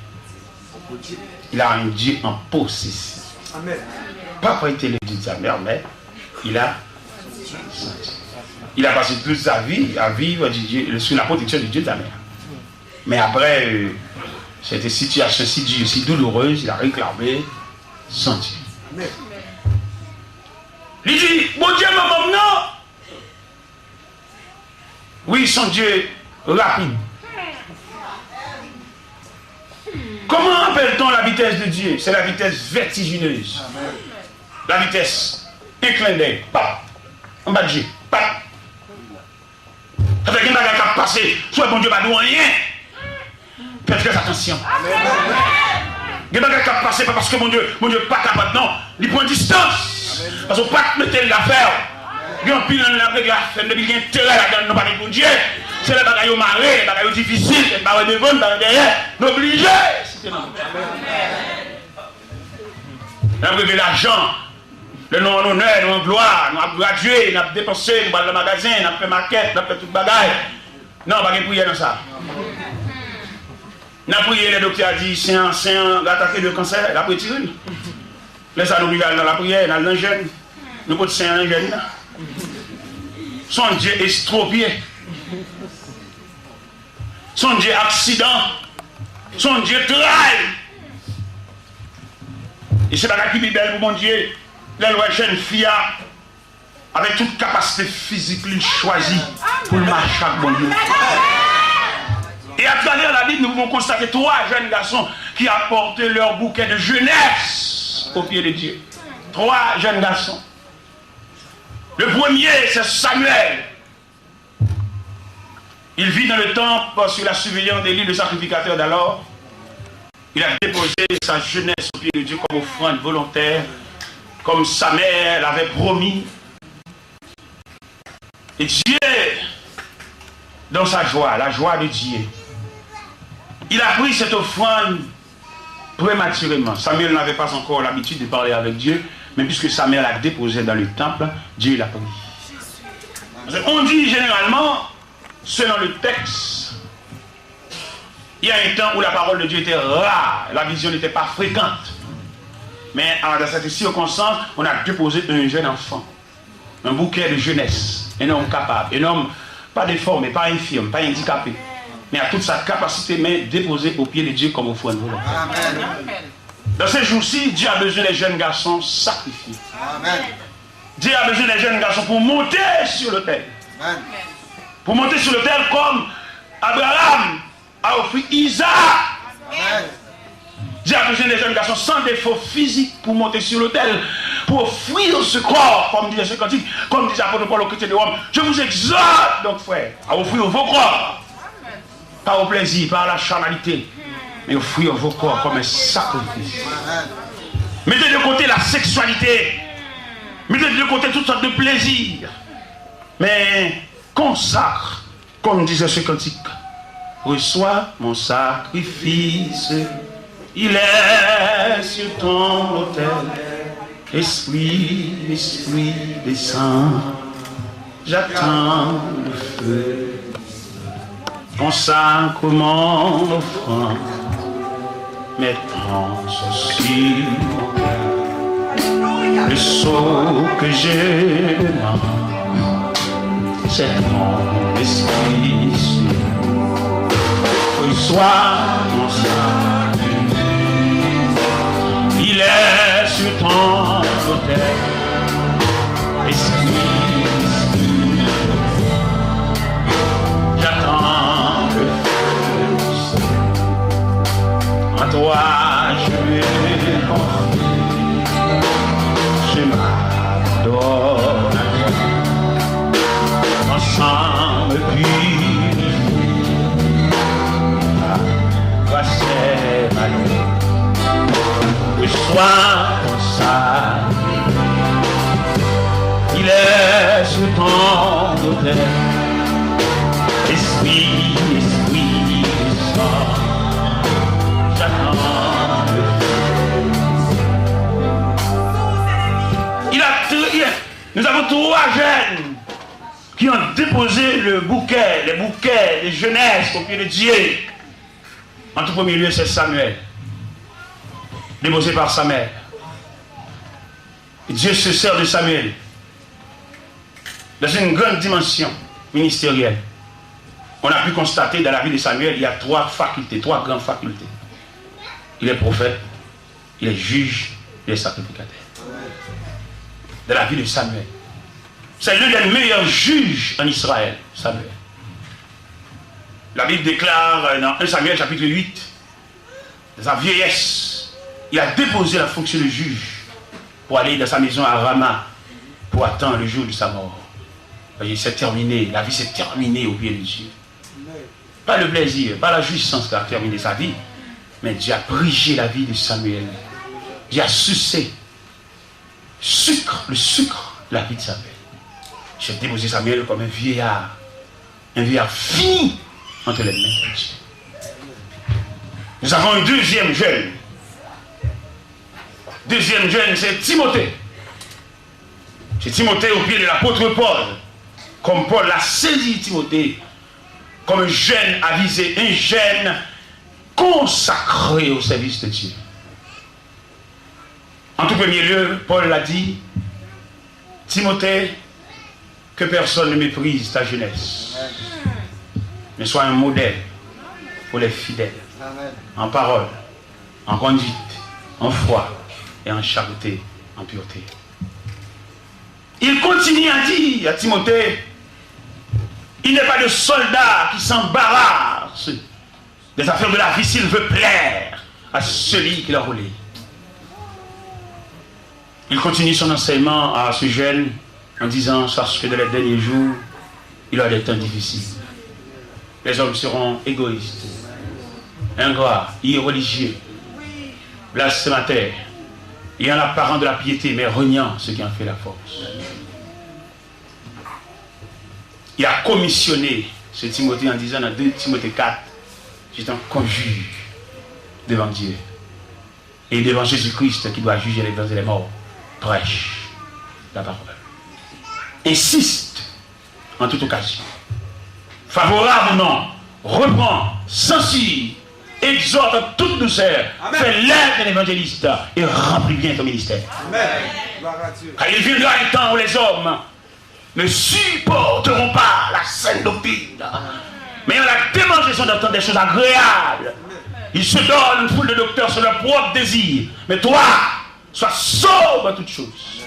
Il a un Dieu en possession. Pas prêté le Dieu de sa mère, mais il a passé toute sa vie à vivre sous la protection du Dieu de sa mère. Mais après cette situation si dure, si douloureuse, il a réclamé son Dieu. Il dit, bon Dieu, maman, non. Oui, son Dieu rapide. Comment appelle-t-on la vitesse de Dieu? C'est la vitesse vertigineuse. La vitesse, un clin d'œil, pap, en bas de Dieu, pap. Ça fait qu'il y a quelqu'un qui a passé, soit bon Dieu va nous rien. Faites très attention. Il y a quelqu'un qui a passé, pas parce que mon Dieu n'est pas capable, non. Il prend distance. Parce qu'on ne peut pas mettre l'affaire. Il y a un pile dans l'affaire, il y a un intérêt là-dedans, nous parlons pour Dieu. C'est les bagailles marrés, les bagailles difficiles, les bagailles devant, les bagailles derrière. L'obligé. On a privé l'argent, le nom en honneur, le nom en gloire, on a gradué, on a dépensé, on a le magasin, on a fait maquette, on a fait toute bagaille. Non, on va pas prier dans ça. On a prié, le docteur a dit, c'est un attaqué de cancer, il a pris tiré. Laisse ça nous dans la prière, dans le jeune. Nous pouvons c'est un jeune. Son Dieu estropié. Son Dieu accident. Son Dieu travail. Et c'est la qui est belle pour mon Dieu. La loi jeune fille avec toute capacité physique, il choisit pour le marcher avec mon Dieu. Et à travers la Bible, nous pouvons constater 3 jeunes garçons qui apportent leur bouquet de jeunesse au pied de Dieu. 3 jeunes garçons. Le premier, c'est Samuel. Il vit dans le temple sous la surveillance d'Élie, le sacrificateur d'alors. Il a déposé sa jeunesse au pied de Dieu comme offrande volontaire, comme sa mère l'avait promis. Et Dieu, dans sa joie, la joie de Dieu, il a pris cette offrande prématurément. Samuel n'avait pas encore l'habitude de parler avec Dieu, mais puisque sa mère l'a déposé dans le temple, Dieu l'a pris. On dit généralement, selon le texte, il y a un temps où la parole de Dieu était rare, la vision n'était pas fréquente. Mais dans cette circonstance, on a déposé un jeune enfant, un bouquet de jeunesse, un homme capable, un homme pas déformé, pas infirme, pas handicapé, mais à toute sa capacité, mais déposé au pied de Dieu comme offrande volontaire. Dans ces jours-ci, Dieu a besoin des jeunes garçons sacrifiés. Amen. Dieu a besoin des jeunes garçons pour monter sur l'autel. Pour monter sur l'autel comme Abraham a offert Isaac. Amen. Dieu a besoin des jeunes garçons sans défaut physique pour monter sur l'autel, pour offrir ce corps, comme disait ce cantique, comme disait l'apôtre Paul aux chrétiens de Rome. Je vous exhorte donc, frère, à offrir vos corps, pas au plaisir, pas à la charnalité, mais offrir vos corps comme un sacrifice. Mettez de côté la sexualité, mettez de côté toutes sortes de plaisirs, mais consacre, comme disait ce cantique. Reçois mon sacrifice, il est sur ton autel. Esprit, esprit descend, j'attends le feu. Consacre mon offrande, mais prends sur mon cœur. Le sceau que je demande, c'est ton esprit. Reçois mon sacrifice. terre. Esprit, j'attends le feu. En toi, je vais confier. Je m'adonne à toi. Ensemble, puis, toi, c'est ma vie. Que sois ton salut. Il est sur ton autel. Esprit, esprit, descend. J'attends le feu. Nous avons 3 jeunes qui ont déposé les bouquets de jeunesse au pied de Dieu. En tout premier lieu, c'est Samuel, déposé par sa mère. Et Dieu se sert de Samuel dans une grande dimension ministérielle. On a pu constater dans la vie de Samuel, il y a 3 facultés, 3 grandes facultés. Il est prophète, il est juge, il est sacrificateur. Dans la vie de Samuel. C'est l'un des meilleurs juges en Israël, Samuel. La Bible déclare dans 1 Samuel chapitre 8, dans sa vieillesse, il a déposé la fonction de juge pour aller dans sa maison à Rama pour attendre le jour de sa mort. C'est terminé, la vie s'est terminée au pied de Dieu. Pas le plaisir, pas la jouissance qui a terminé sa vie, mais Dieu a brigé la vie de Samuel. Dieu a sucé le sucre de la vie de Samuel. J'ai déposé Samuel comme un vieillard fini entre les mains de Dieu. Nous avons un deuxième jeune. Deuxième jeune, c'est Timothée. C'est Timothée au pied de l'apôtre Paul. Comme Paul l'a saisi Timothée comme un jeune avisé, un jeune consacré au service de Dieu. En tout premier lieu, Paul l'a dit, Timothée, que personne ne méprise ta jeunesse, mais sois un modèle pour les fidèles, en parole, en conduite, en foi et en charité, en pureté. Il continue à dire à Timothée, il n'est pas de soldat qui s'embarrasse des affaires de la vie s'il veut plaire à celui qui l'a roulé. Il continue son enseignement à ce jeune en disant, parce que dans les derniers jours, il y aura des temps difficiles. Les hommes seront égoïstes, ingrats, irreligieux, blasphémateurs, ayant l'apparence de la piété, mais reniant ce qui en fait la force. Il a commissionné ce Timothée en disant dans 2 Timothée 4, je t'en conjure devant Dieu et devant Jésus-Christ qui doit juger les vivants et les morts. Prêche la parole. Insiste en toute occasion. Favorable ou non, reprend, censure, exhorte en toute douceur, fait l'aide de l'évangéliste et remplit bien ton ministère. Amen. Car il viendra un temps où les hommes ne supporteront pas la saine doctrine, mais en la démonstration d'entendre des choses agréables. Ils se donnent une foule de docteurs sur leur propre désir. Mais toi, sois sobre en toutes choses.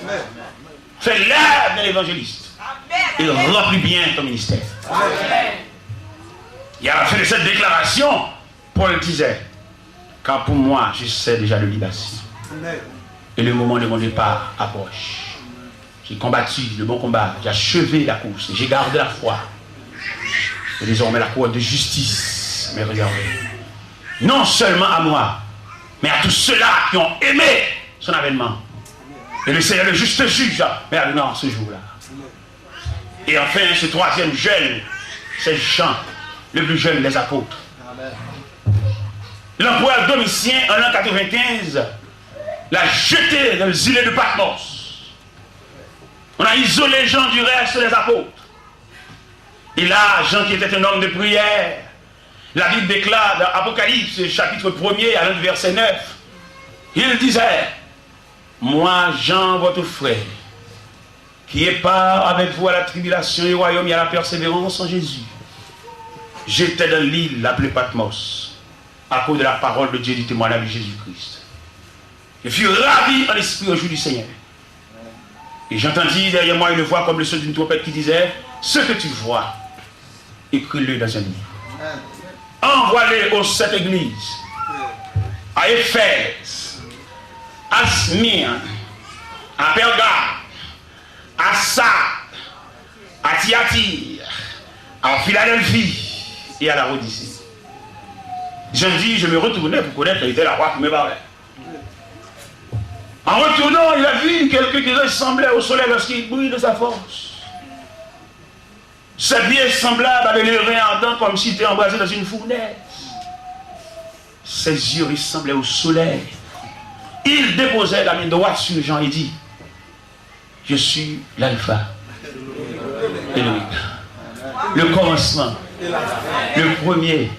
Fais l'aide de l'évangéliste et remplis bien ton ministère. Et à la fin de cette déclaration, Paul disait, car pour moi, je sais déjà le libation. Et le moment de mon départ approche. J'ai combattu le bon combat, j'ai achevé la course, j'ai gardé la foi. Et désormais la couronne de justice m'est regardée. Non seulement à moi, mais à tous ceux-là qui ont aimé son avènement. Et le Seigneur, le juste juge, mais à non, ce jour-là. Et enfin, ce troisième jeune, c'est Jean, le plus jeune des apôtres. L'empereur Domitien, en l'an 95, l'a jeté dans le îlet de Patmos. On a isolé Jean du reste des apôtres. Et là, Jean qui était un homme de prière, la Bible déclare dans Apocalypse, chapitre 1er, à l'un verset 9, il disait, moi, Jean, votre frère, qui est part avec vous à la tribulation et au royaume et à la persévérance en Jésus, j'étais dans l'île appelée Patmos, à cause de la parole de Dieu, du témoignage de Jésus-Christ. Je fus ravi en l'esprit au jour du Seigneur. Et j'entendis derrière moi une voix comme le son d'une trompette qui disait, ce que tu vois, écris-le dans un livre. Envoie-le aux 7 églises, à Éphèse, à Smyrne, à Pergame, à Sardes, à Thyatire, à Philadelphie et à la Odyssée. Je me retournais pour connaître quelle était la voix qui me parlait. En retournant, il a vu quelqu'un qui ressemblait au soleil lorsqu'il brille de sa force. Ses pieds semblables à des reins ardents comme s'il était embrasé dans une fournaise. Ses yeux ressemblaient au soleil. Il déposait la main droite sur Jean et dit, je suis l'alpha et l'oméga, le commencement, le premier.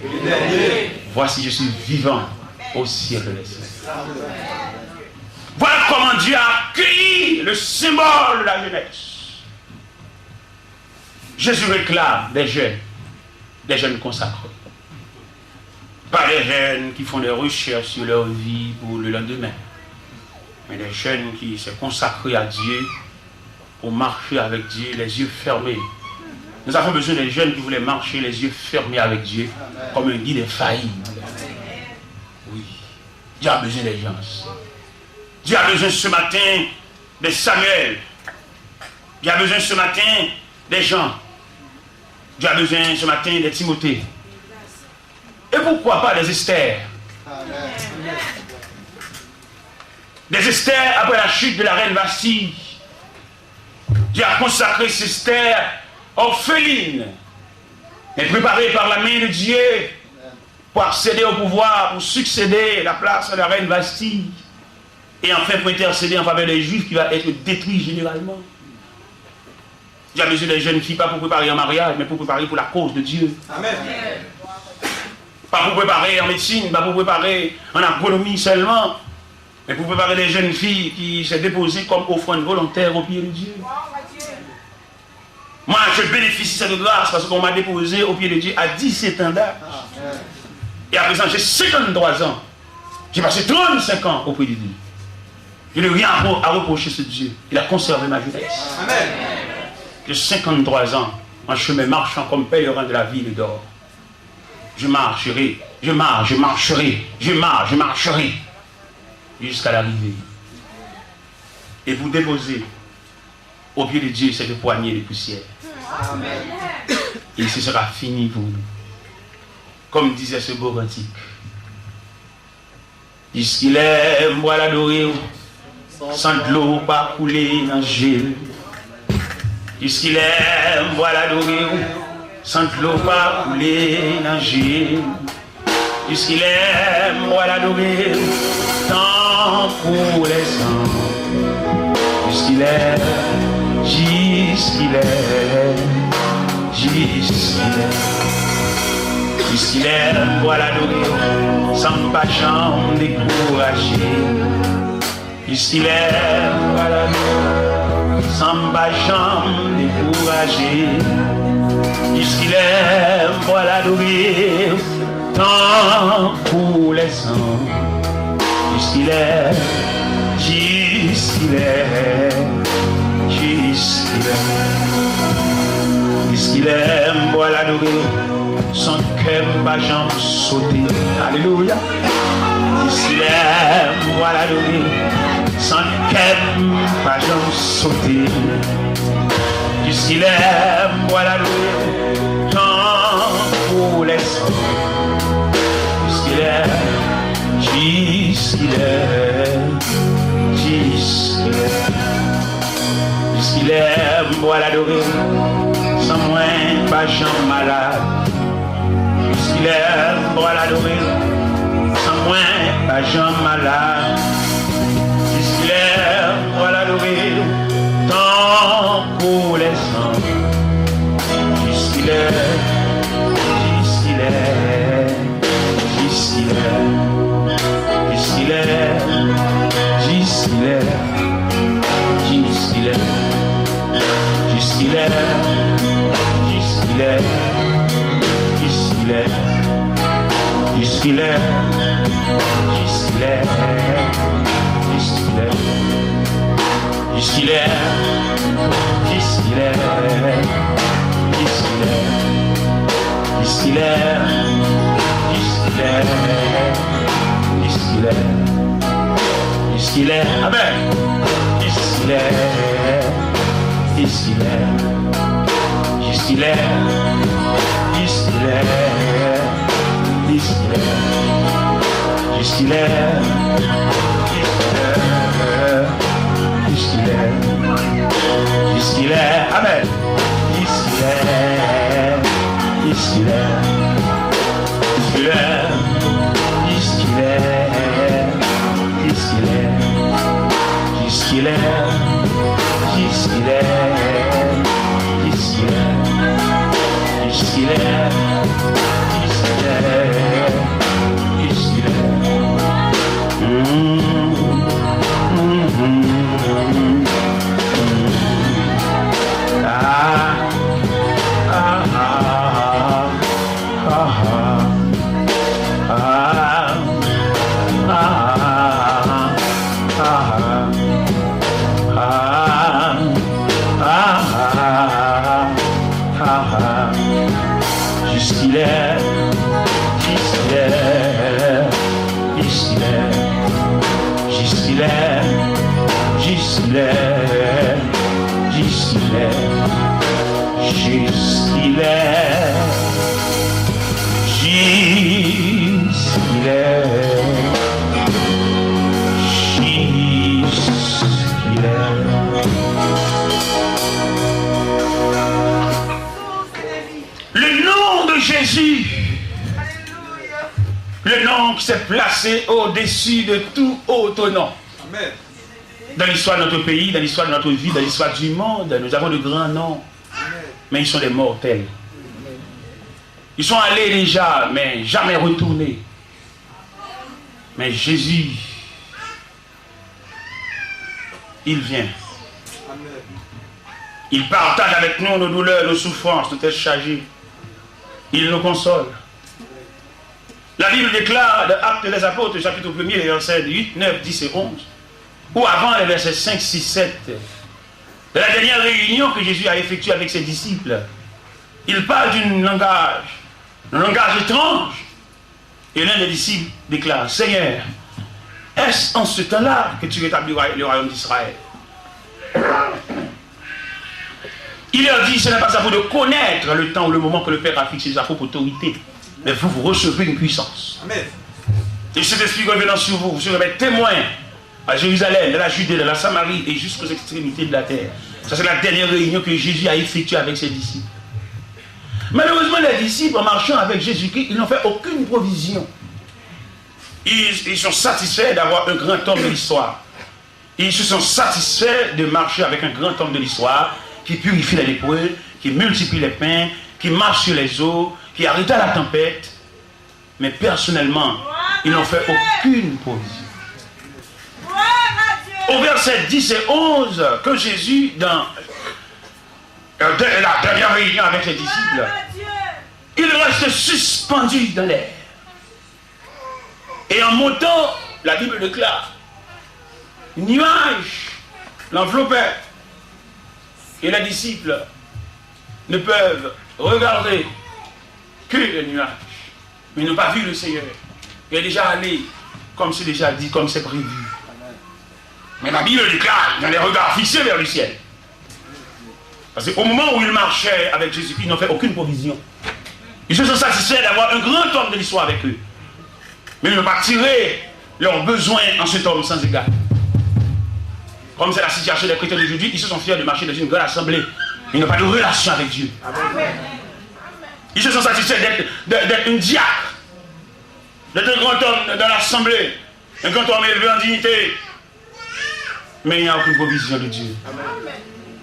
Voici, je suis vivant au siècle des siècles. Voilà comment Dieu a accueilli le symbole de la jeunesse. Jésus réclame des jeunes consacrés. Pas des jeunes qui font des recherches sur leur vie pour le lendemain, mais des jeunes qui se consacrent à Dieu pour marcher avec Dieu, les yeux fermés. Nous avons besoin des jeunes qui voulaient marcher les yeux fermés avec Dieu, comme un guide failli. Oui, Dieu a besoin des gens. Dieu a besoin ce matin de Samuel. Dieu a besoin ce matin des gens. Dieu a besoin ce matin de Timothée. Et pourquoi pas des Esther? Des Esther après la chute de la reine Vastille. Dieu a consacré ces Esther orphelines, mais préparées par la main de Dieu pour accéder au pouvoir, pour succéder à la place de la reine Vastille. Et enfin pour intercéder en faveur des Juifs qui va être détruit généralement. Dieu a besoin des jeunes filles, pas pour préparer un mariage, mais pour préparer pour la cause de Dieu. Amen. Pas pour préparer en médecine, pas pour préparer en agronomie seulement, mais pour préparer des jeunes filles qui se déposent comme offrande volontaire au pied de Dieu. Moi, je bénéficie de cette grâce parce qu'on m'a déposé au pied de Dieu à 17 ans d'âge. Et à présent, j'ai 53 ans. J'ai passé 35 ans auprès de Dieu. Je n'ai rien à reprocher sur Dieu. Il a conservé ma jeunesse. Amen. J'ai 53 ans, en chemin marchant comme pèlerin de la ville d'or. Je marcherai, je marcherai, jusqu'à l'arrivée. Et vous déposez au pied de Dieu cette poignée de poussière. Amen. Et ce sera fini pour nous. Comme disait ce beau cantique. Puisqu'il est, moi l'adorer, sans de l'eau pas couler dans le gel. Puisqu'il est, moi l'adorer, sans de l'eau pas couler dans le gel. Puisqu'il est, moi l'adorer, tant pour les sangs. Puisqu'il est, jusqu'il est, puisqu'il est, moi l'adorer, sans pas jamais décourager. Puisqu'il est, moi l'adorer, sans pas jamais décourager. Puisqu'il est, moi l'adorer, tant pour les sangs. Puisqu'il est, puisqu'il aime, moi l'adorer, son cœur va jamais sauter. Alléluia. Puisqu'il aime, moi l'adorer, son cœur va jamais sauter. Puisqu'il aime, moi l'adorer, tant pour les sangs. Puisqu'il aime, puisqu'il aime, moi l'adorer, sans moi pas jamais malade. Puisqu'il aime, moi l'adorer, sans moi pas jamais malade. Puisqu'il aime, moi l'adorer, tant pour les sangs. Puisqu'il aime, puisqu'il aime, puisqu'il aime, puisqu'il aime, puisqu'il aime, puisqu'il aime. Puisqu'il est, puisqu'il est, puisqu'il est, puisqu'il est, puisqu'il est, puisqu'il est, puisqu'il est, puisqu'il est, puisqu'il est, puisqu'il est, puisqu'il est, puisqu'il est, puisqu'il est, amen, puisqu'il est, puisqu'il est, puisqu'il est, puisqu'il est, puisqu'il est, puisqu'il est, puisqu'il est, puisqu'il est, amen, puisqu'il est, puisqu'il est, puisqu'il est, puisqu'il est, puisqu'il est, puisqu'il est, puisqu'il est, puisqu'il est, puisqu'il est, puisqu'il est, Jusqu'il est, jusqu'il est, jusqu'il est, jusqu'il est, jusqu'il est, jusqu'il est, jusqu'il est, jusqu'il est, jusqu'il est. Le nom de Jésus, le nom qui s'est placé au-dessus de tout autre nom. Amen. Dans l'histoire de notre pays, dans l'histoire de notre vie, dans l'histoire du monde, nous avons de grands noms. Amen. Mais ils sont des mortels. Amen. Ils sont allés déjà, mais jamais retournés. Mais Jésus, il vient. Amen. Il partage avec nous nos douleurs, nos souffrances, nos tests chargés. Il nous console. La Bible déclare dans Actes des Apôtres, chapitre 1er, les versets 8, 9, 10 et 11, ou avant les versets 5, 6, 7, de la dernière réunion que Jésus a effectuée avec ses disciples, il parle d'un langage étrange. Et l'un des disciples déclare, Seigneur, est-ce en ce temps-là que tu rétabliras le royaume d'Israël? Il leur dit, ce n'est pas à vous de connaître le temps ou le moment que le Père a fixé sa propre autorité, mais vous recevez une puissance. Amen. Et cet esprit revenant sur vous, vous serez témoins à Jérusalem, dans la Judée, dans la Samarie et jusqu'aux extrémités de la terre. Ça, c'est la dernière réunion que Jésus a effectuée avec ses disciples. Malheureusement, les disciples, en marchant avec Jésus-Christ, ils n'ont fait aucune provision. Ils sont satisfaits d'avoir un grand homme de l'histoire. Ils se sont satisfaits de marcher avec un grand homme de l'histoire qui purifie les lépreux, qui multiplie les pains, qui marche sur les eaux, qui arrêta la tempête. Mais personnellement, ils n'ont fait aucune provision. Au verset 10 et 11, que Jésus, dans la dernière réunion avec ses disciples, il reste suspendu dans l'air. Et en montant, la Bible déclare, nuage l'enveloppait. Et les disciples ne peuvent regarder que le nuage. Mais ils n'ont pas vu le Seigneur. Il est déjà allé, comme c'est déjà dit, comme c'est prévu. Mais la Bible déclare, ils ont les regards fixés vers le ciel. Parce qu'au moment où ils marchaient avec Jésus-Christ, ils n'ont fait aucune provision. Ils se sont satisfaits d'avoir un grand homme de l'histoire avec eux. Mais ils n'ont pas tiré leurs besoins en cet homme sans égard. Comme c'est la situation des chrétiens d'aujourd'hui, ils se sont fiers de marcher dans une grande assemblée. Ils n'ont pas de relation avec Dieu. Amen. Ils se sont satisfaits d'être un diacre, d'être un grand homme dans l'assemblée, un grand homme élevé en dignité. Mais il n'y a aucune provision de Dieu. Amen.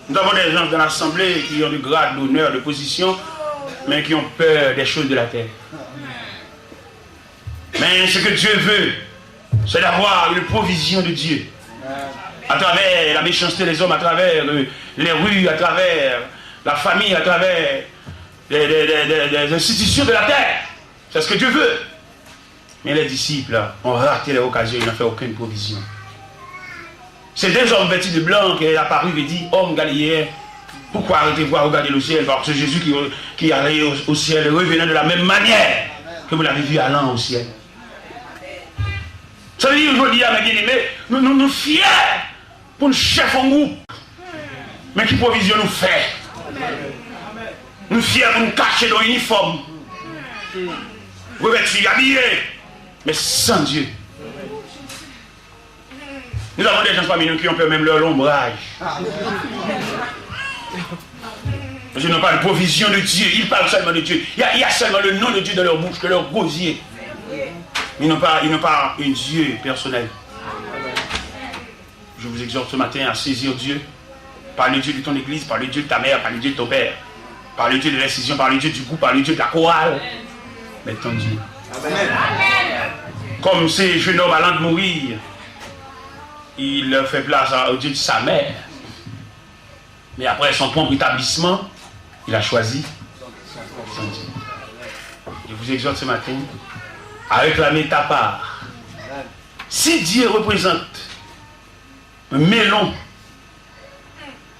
Nous avons des gens dans l'assemblée qui ont du grade, d'honneur, de position, mais qui ont peur des choses de la terre. Mais ce que Dieu veut, c'est d'avoir une provision de Dieu. À travers la méchanceté des hommes, à travers les rues, à travers la famille, à travers des institutions de la terre. C'est ce que Dieu veut. Mais les disciples ont raté l'occasion, ils n'ont fait aucune provision. C'est deux hommes vêtus de blanc qui est apparu et dit, homme galiléen, pourquoi arrêtez-vous à regarder le ciel? Parce que Jésus qui est allé au ciel revenait de la même manière que vous l'avez vu allant au ciel. Ça veut dire aujourd'hui, mes bien-aimés, nous fiers pour un chef en groupe, mais qui provision nous fait. Nous fiers pour nous cacher dans l'uniforme, revêtus, habillés, mais sans Dieu. Nous avons des gens parmi nous qui ont peur même leur ombrage. Je n'ai pas de provision de Dieu, ils parlent seulement de Dieu. Il y a seulement le nom de Dieu dans leur bouche, de leur gosier. Ils n'ont pas un Dieu personnel. Je vous exhorte ce matin à saisir Dieu. Par le Dieu de ton église, par le Dieu de ta mère, par le Dieu de ton père, par le Dieu de l'incision, par le Dieu du groupe, par le Dieu de la chorale. Mais ton Dieu. Amen. Comme ces jeunes hommes allant de mourir, il fait place au Dieu de sa mère. Mais après son propre établissement, il a choisi son Dieu. Je vous exhorte ce matin à réclamer ta part. Si Dieu représente un melon,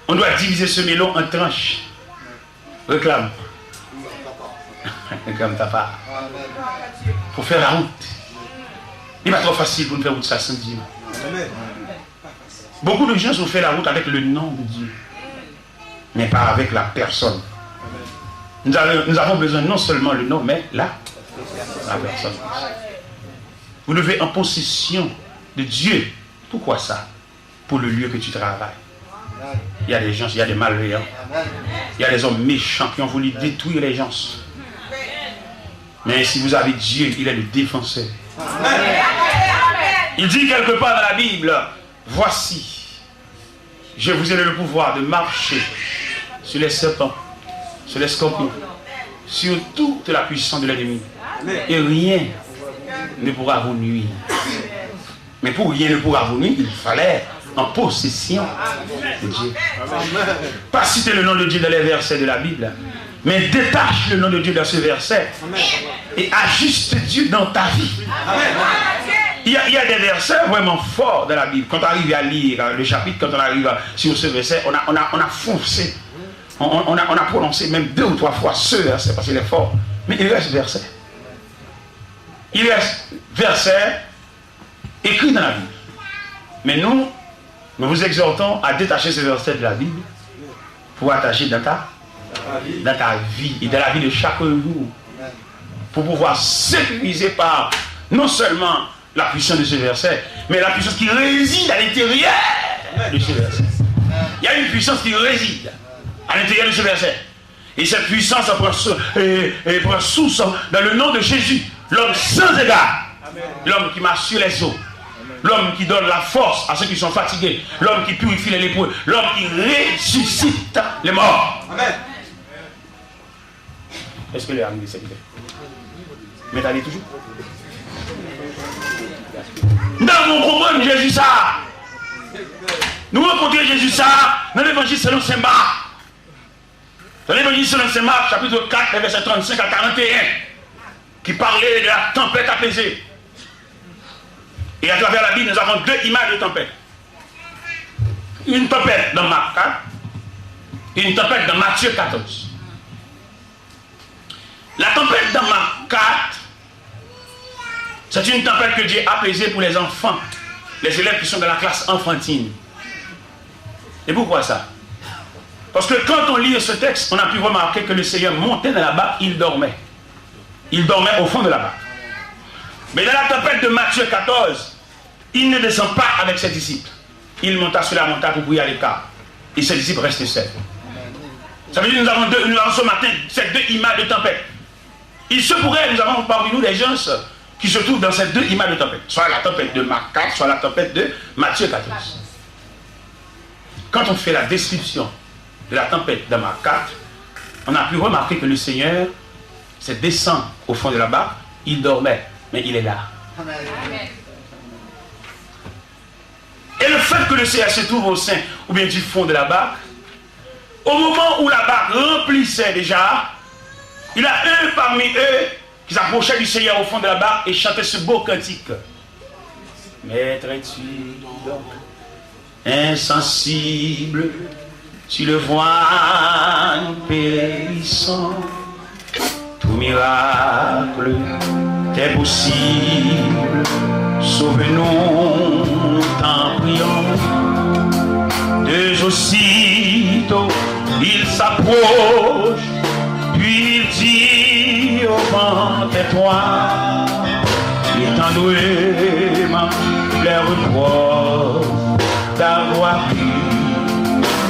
on doit diviser ce melon en tranches. Réclame. Réclame ta part. Pour faire la route. Il n'est pas trop facile pour nous faire route ça sans Dieu. Beaucoup de gens ont fait la route avec le nom de Dieu, mais pas avec la personne. Nous avons besoin non seulement le nom, mais la personne. Vous devez en possession de Dieu. Pourquoi ça? Pour le lieu que tu travailles. Il y a des gens, il y a des malveillants. Il y a des hommes méchants qui ont voulu détruire les gens. Mais si vous avez Dieu, il est le défenseur. Il dit quelque part dans la Bible, voici, je vous ai donné le pouvoir de marcher sur les serpents, sur les scorpions, sur toute la puissance de l'ennemi. Et rien ne pourra vous nuire. Mais pour rien ne pourra vous nuire, il fallait en possession de Dieu. Pas citer le nom de Dieu dans les versets de la Bible, mais détache le nom de Dieu dans ce verset et ajuste Dieu dans ta vie. Il y a des versets vraiment forts dans la Bible. Quand on arrive à lire le chapitre, quand on arrive sur ce verset, on a foncé. On a prononcé même 2 ou 3 fois ce verset parce qu'il est fort. Mais il reste verset. Il reste verset écrit dans la Bible. Mais nous vous exhortons à détacher ce verset de la Bible pour attacher dans ta vie et dans la vie de chaque jour. Pour pouvoir sécuriser par non seulement la puissance de ce verset, mais la puissance qui réside à l'intérieur de ce verset. Il y a une puissance qui réside à l'intérieur de ce verset. Et cette puissance prend source dans le nom de Jésus, l'homme sans égard, l'homme qui marche sur les eaux, l'homme qui donne la force à ceux qui sont fatigués, l'homme qui purifie les lépreux, l'homme qui ressuscite les morts. Amen. Est-ce que les amis s'est dit? Mais t'allez toujours? Dans mon comprendre Jésus ça. Nous rencontrons Jésus ça dans l'évangile selon Saint Marc. Dans l'évangile selon Saint Marc, chapitre 4, verset 35 à 41, qui parlait de la tempête apaisée. Et à travers la Bible, nous avons 2 images de tempête. Une tempête dans Marc 4 et une tempête dans Matthieu 14. La tempête dans Marc 4, c'est une tempête que Dieu a apaisée pour les enfants, les élèves qui sont dans la classe enfantine. Et pourquoi ça? Parce que quand on lit ce texte, on a pu remarquer que le Seigneur montait dans la barque, il dormait. Il dormait au fond de la barque. Mais dans la tempête de Matthieu 14, il ne descend pas avec ses disciples. Il monta sur la montagne pour prier à l'écart. Et ses disciples restaient seuls. Ça veut dire que nous avons ce matin ces 2 images de tempête. Il se pourrait, nous avons parmi nous des gens qui se trouvent dans ces 2 images de tempête. Soit la tempête de Marc 4, soit la tempête de Matthieu 14. Quand on fait la description de la tempête de Marc 4, on a pu remarquer que le Seigneur descend au fond de la barque, il dormait, mais il est là. Amen. Et le fait que le Seigneur se trouve au sein ou bien du fond de la barque, au moment où la barque remplissait déjà, il y a un parmi eux qui s'approchait du Seigneur au fond de la barque et chantait ce beau cantique. Maître, es-tu donc insensible, sur le voile périssant, tout miracle t'est possible, sauve-nous, nous t'en prions. De aussitôt, il s'approche, puis il dit au vent tais-toi, étendouément les reproches d'avoir pu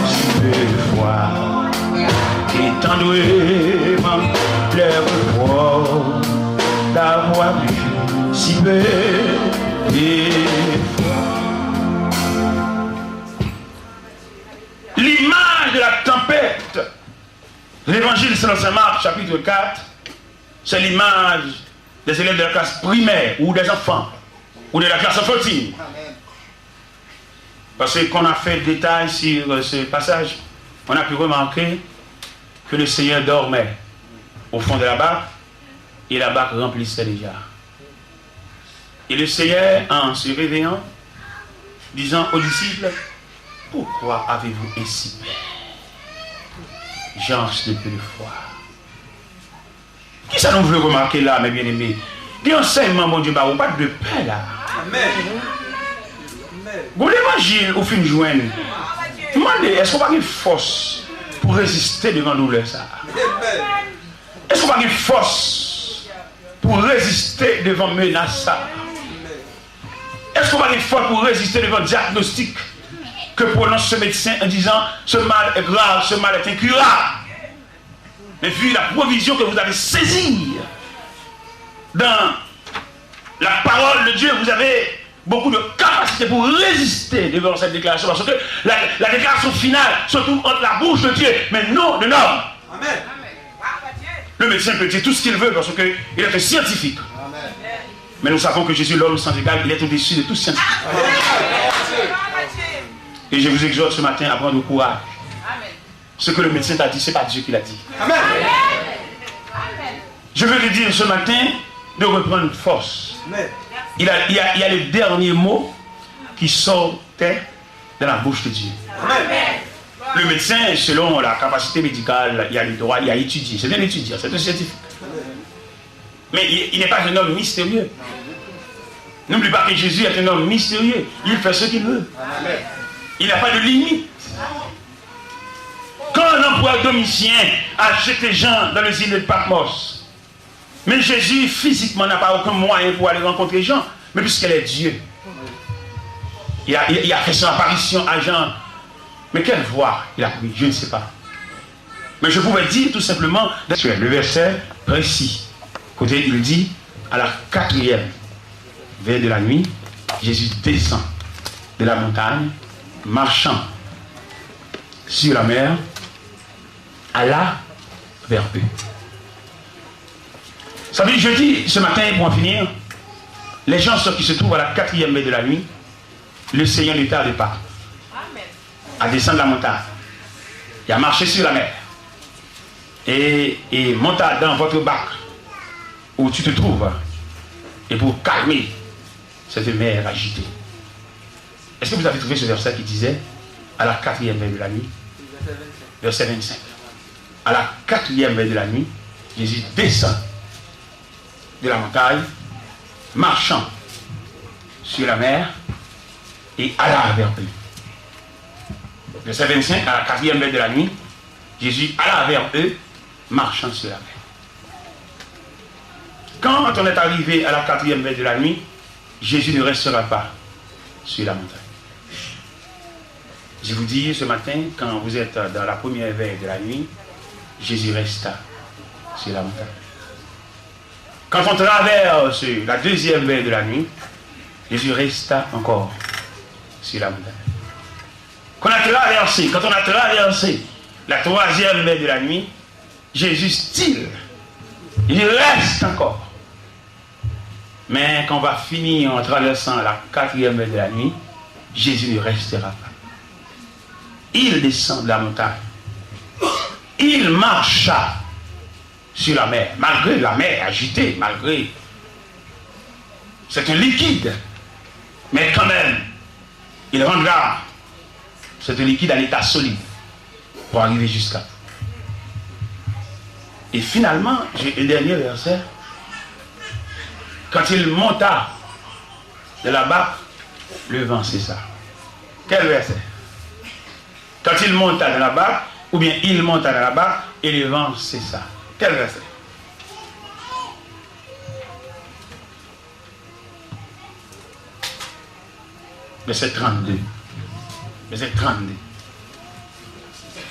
si peu de fois, étendouément les reproches d'avoir pu si peu de fois. L'image de la tempête, l'évangile selon saint Marc, chapitre 4, c'est l'image des élèves de la classe primaire ou des enfants ou de la classe enfantine. Parce que qu'on a fait le détail sur ce passage, on a pu remarquer que le Seigneur dormait au fond de la barque et la barque remplissait déjà. Et le Seigneur, en se réveillant, disant aux disciples, pourquoi avez-vous ainsi peur? Gens de peu de foi. Qui ça nous veut remarquer là, mes bien-aimés? Il y a un enseignement, mon Dieu, pas de paix là. Amen. Vous l'évangile au fin de joindre. Demandez, est-ce qu'on va avoir une force pour résister devant la douleur ça? Est-ce qu'on va avoir une force pour résister devant la menace ça? Est-ce qu'on va avoir une force pour résister devant le diagnostic que prononce ce médecin en disant ce mal est grave, ce mal est incurable? Mais vu la provision que vous avez saisie dans la parole de Dieu, vous avez beaucoup de capacité pour résister devant cette déclaration. Parce que la déclaration finale se trouve entre la bouche de Dieu, mais non de l'homme. Amen. Le médecin peut dire tout ce qu'il veut parce qu'il est un scientifique. Amen. Mais nous savons que Jésus, l'homme sans égal, il est au-dessus de tout scientifique. Et je vous exhorte ce matin à prendre courage. Amen. Ce que le médecin t'a dit, ce n'est pas Dieu qui l'a dit. Amen. Je veux te dire ce matin de reprendre force. Amen. Il y a les derniers mots qui sortaient de la bouche de Dieu. Amen. Le médecin, selon la capacité médicale, il a le droit, il a étudié. C'est un étudiant, c'est un scientifique. Mais il n'est pas un homme mystérieux. N'oublie pas que Jésus est un homme mystérieux. Il fait ce qu'il veut. Amen. Il n'a pas de limite. Quand un empereur domitien a jeté Jean dans les îles de Patmos, mais Jésus physiquement n'a pas aucun moyen pour aller rencontrer Jean, mais puisqu'il est Dieu, il a fait son apparition à Jean. Mais quelle voix il a pris? Je ne sais pas. Mais je pouvais dire tout simplement, le verset précis, côté il dit, à la 4e veille de la nuit, Jésus descend de la montagne, marchant sur la mer, alla vers eux. Ça veut dire, je dis ce matin, pour en finir, les gens qui se trouvent à la 4e veille de la nuit, le Seigneur ne tarde pas à descendre la montagne. Il a marché sur la mer. Et monte dans votre barque où tu te trouves. Et pour calmer cette mer agitée. Est-ce que vous avez trouvé ce verset qui disait à la 4e veille de la nuit? Verset 25. À la 4e veille de la nuit, Jésus descend de la montagne, marchant sur la mer et alla vers eux. Verset 25, à la 4e veille de la nuit, Jésus alla vers eux, marchant sur la mer. Quand on est arrivé à la 4e veille de la nuit, Jésus ne restera pas sur la montagne. Je vous dis ce matin, quand vous êtes dans la première veille de la nuit, Jésus resta sur la montagne. Quand on traverse la 2e veille de la nuit, Jésus resta encore sur la montagne. Quand on a traversé la 3e veille de la nuit, Jésus style, il reste encore. Mais quand on va finir en traversant la 4e veille de la nuit, Jésus ne restera pas. Il descend de la montagne. Il marcha sur la mer, malgré la mer agitée, malgré... C'est un liquide. Mais quand même, il rendra C'est un liquide à l'état solide pour arriver jusqu'à. Et finalement, j'ai un dernier verset. Quand il monta de la barque, le vent cessa. Quel verset? Quand il monta de la barque, ou bien il monta de la barque et le vent cessa. Quel verset? Verset 32. Verset 32.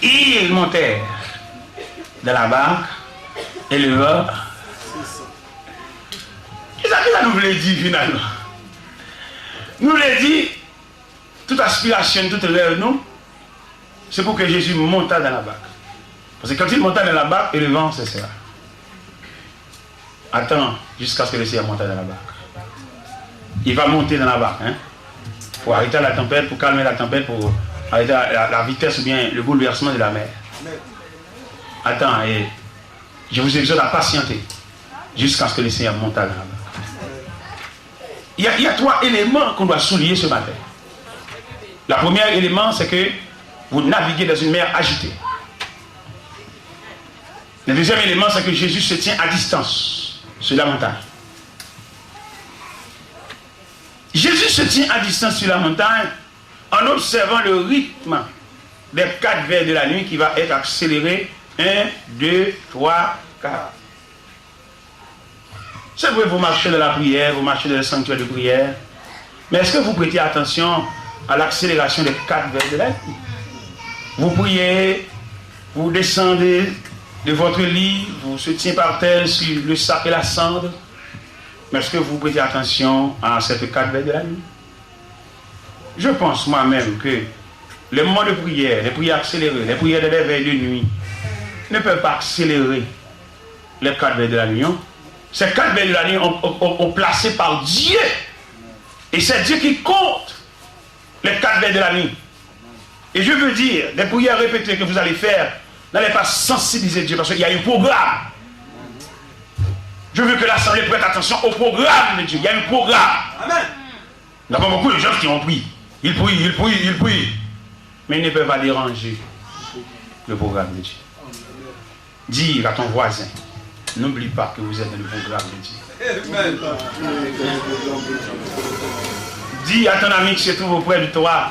Ils montèrent de la barque et le vent. Qu'est-ce que ça nous voulait dire finalement? Nous voulait dire, toute aspiration, toute rêve, nous, c'est pour que Jésus monte dans la barque. Parce que quand il monta dans la barque, et le vent cessera. Attends jusqu'à ce que le Seigneur monte dans la barque. Il va monter dans la barque, hein, pour arrêter la tempête, pour calmer la tempête, pour arrêter la vitesse ou bien le bouleversement de la mer. Attends, et je vous exhorte à patienter jusqu'à ce que le Seigneur monte dans la barque. Il y a 3 éléments qu'on doit souligner ce matin. Le premier élément, c'est que vous naviguez dans une mer agitée. Le deuxième élément, c'est que Jésus se tient à distance sur la montagne. Jésus se tient à distance sur la montagne en observant le rythme des 4 vers de la nuit qui va être accéléré. 1, 2, 3, 4. C'est vrai, vous marchez dans la prière, vous marchez dans le sanctuaire de prière. Mais est-ce que vous prêtez attention à l'accélération des 4 vers de la nuit? Vous priez, vous descendez de votre lit, vous se tenez par terre sur le sac et la cendre. Mais est-ce que vous prêtez attention à cette 4 vers de la nuit? Je pense moi-même que les moments de prière, les prières accélérées, les prières de l'éveil de nuit ne peuvent pas accélérer les 4 vers de la nuit. Ces 4 vers de la nuit ont placé par Dieu. Et c'est Dieu qui compte les 4 vers de la nuit. Et je veux dire, des prières répétées que vous allez faire, n'allez pas sensibiliser Dieu parce qu'il y a un programme. Je veux que l'assemblée prête attention au programme de Dieu. Il y a un programme. Amen. Nous avons beaucoup de gens qui ont prié. Ils prient. Mais ils ne peuvent pas déranger le programme de Dieu. Dire à ton voisin, n'oublie pas que vous êtes dans le programme de Dieu. Dis à ton ami qui se trouve auprès de toi,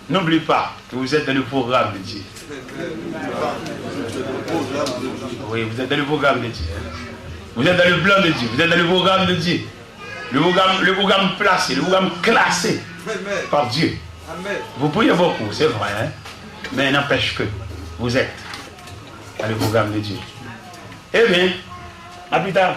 n'oublie pas que vous êtes dans le programme de Dieu. Oui, vous êtes dans le programme de Dieu. Vous êtes dans le plan de Dieu. Vous êtes dans le programme de Dieu. Le programme placé, le programme classé par Dieu. Vous priez beaucoup, c'est vrai, hein? Mais n'empêche que vous êtes dans le programme de Dieu. Eh bien, à plus tard.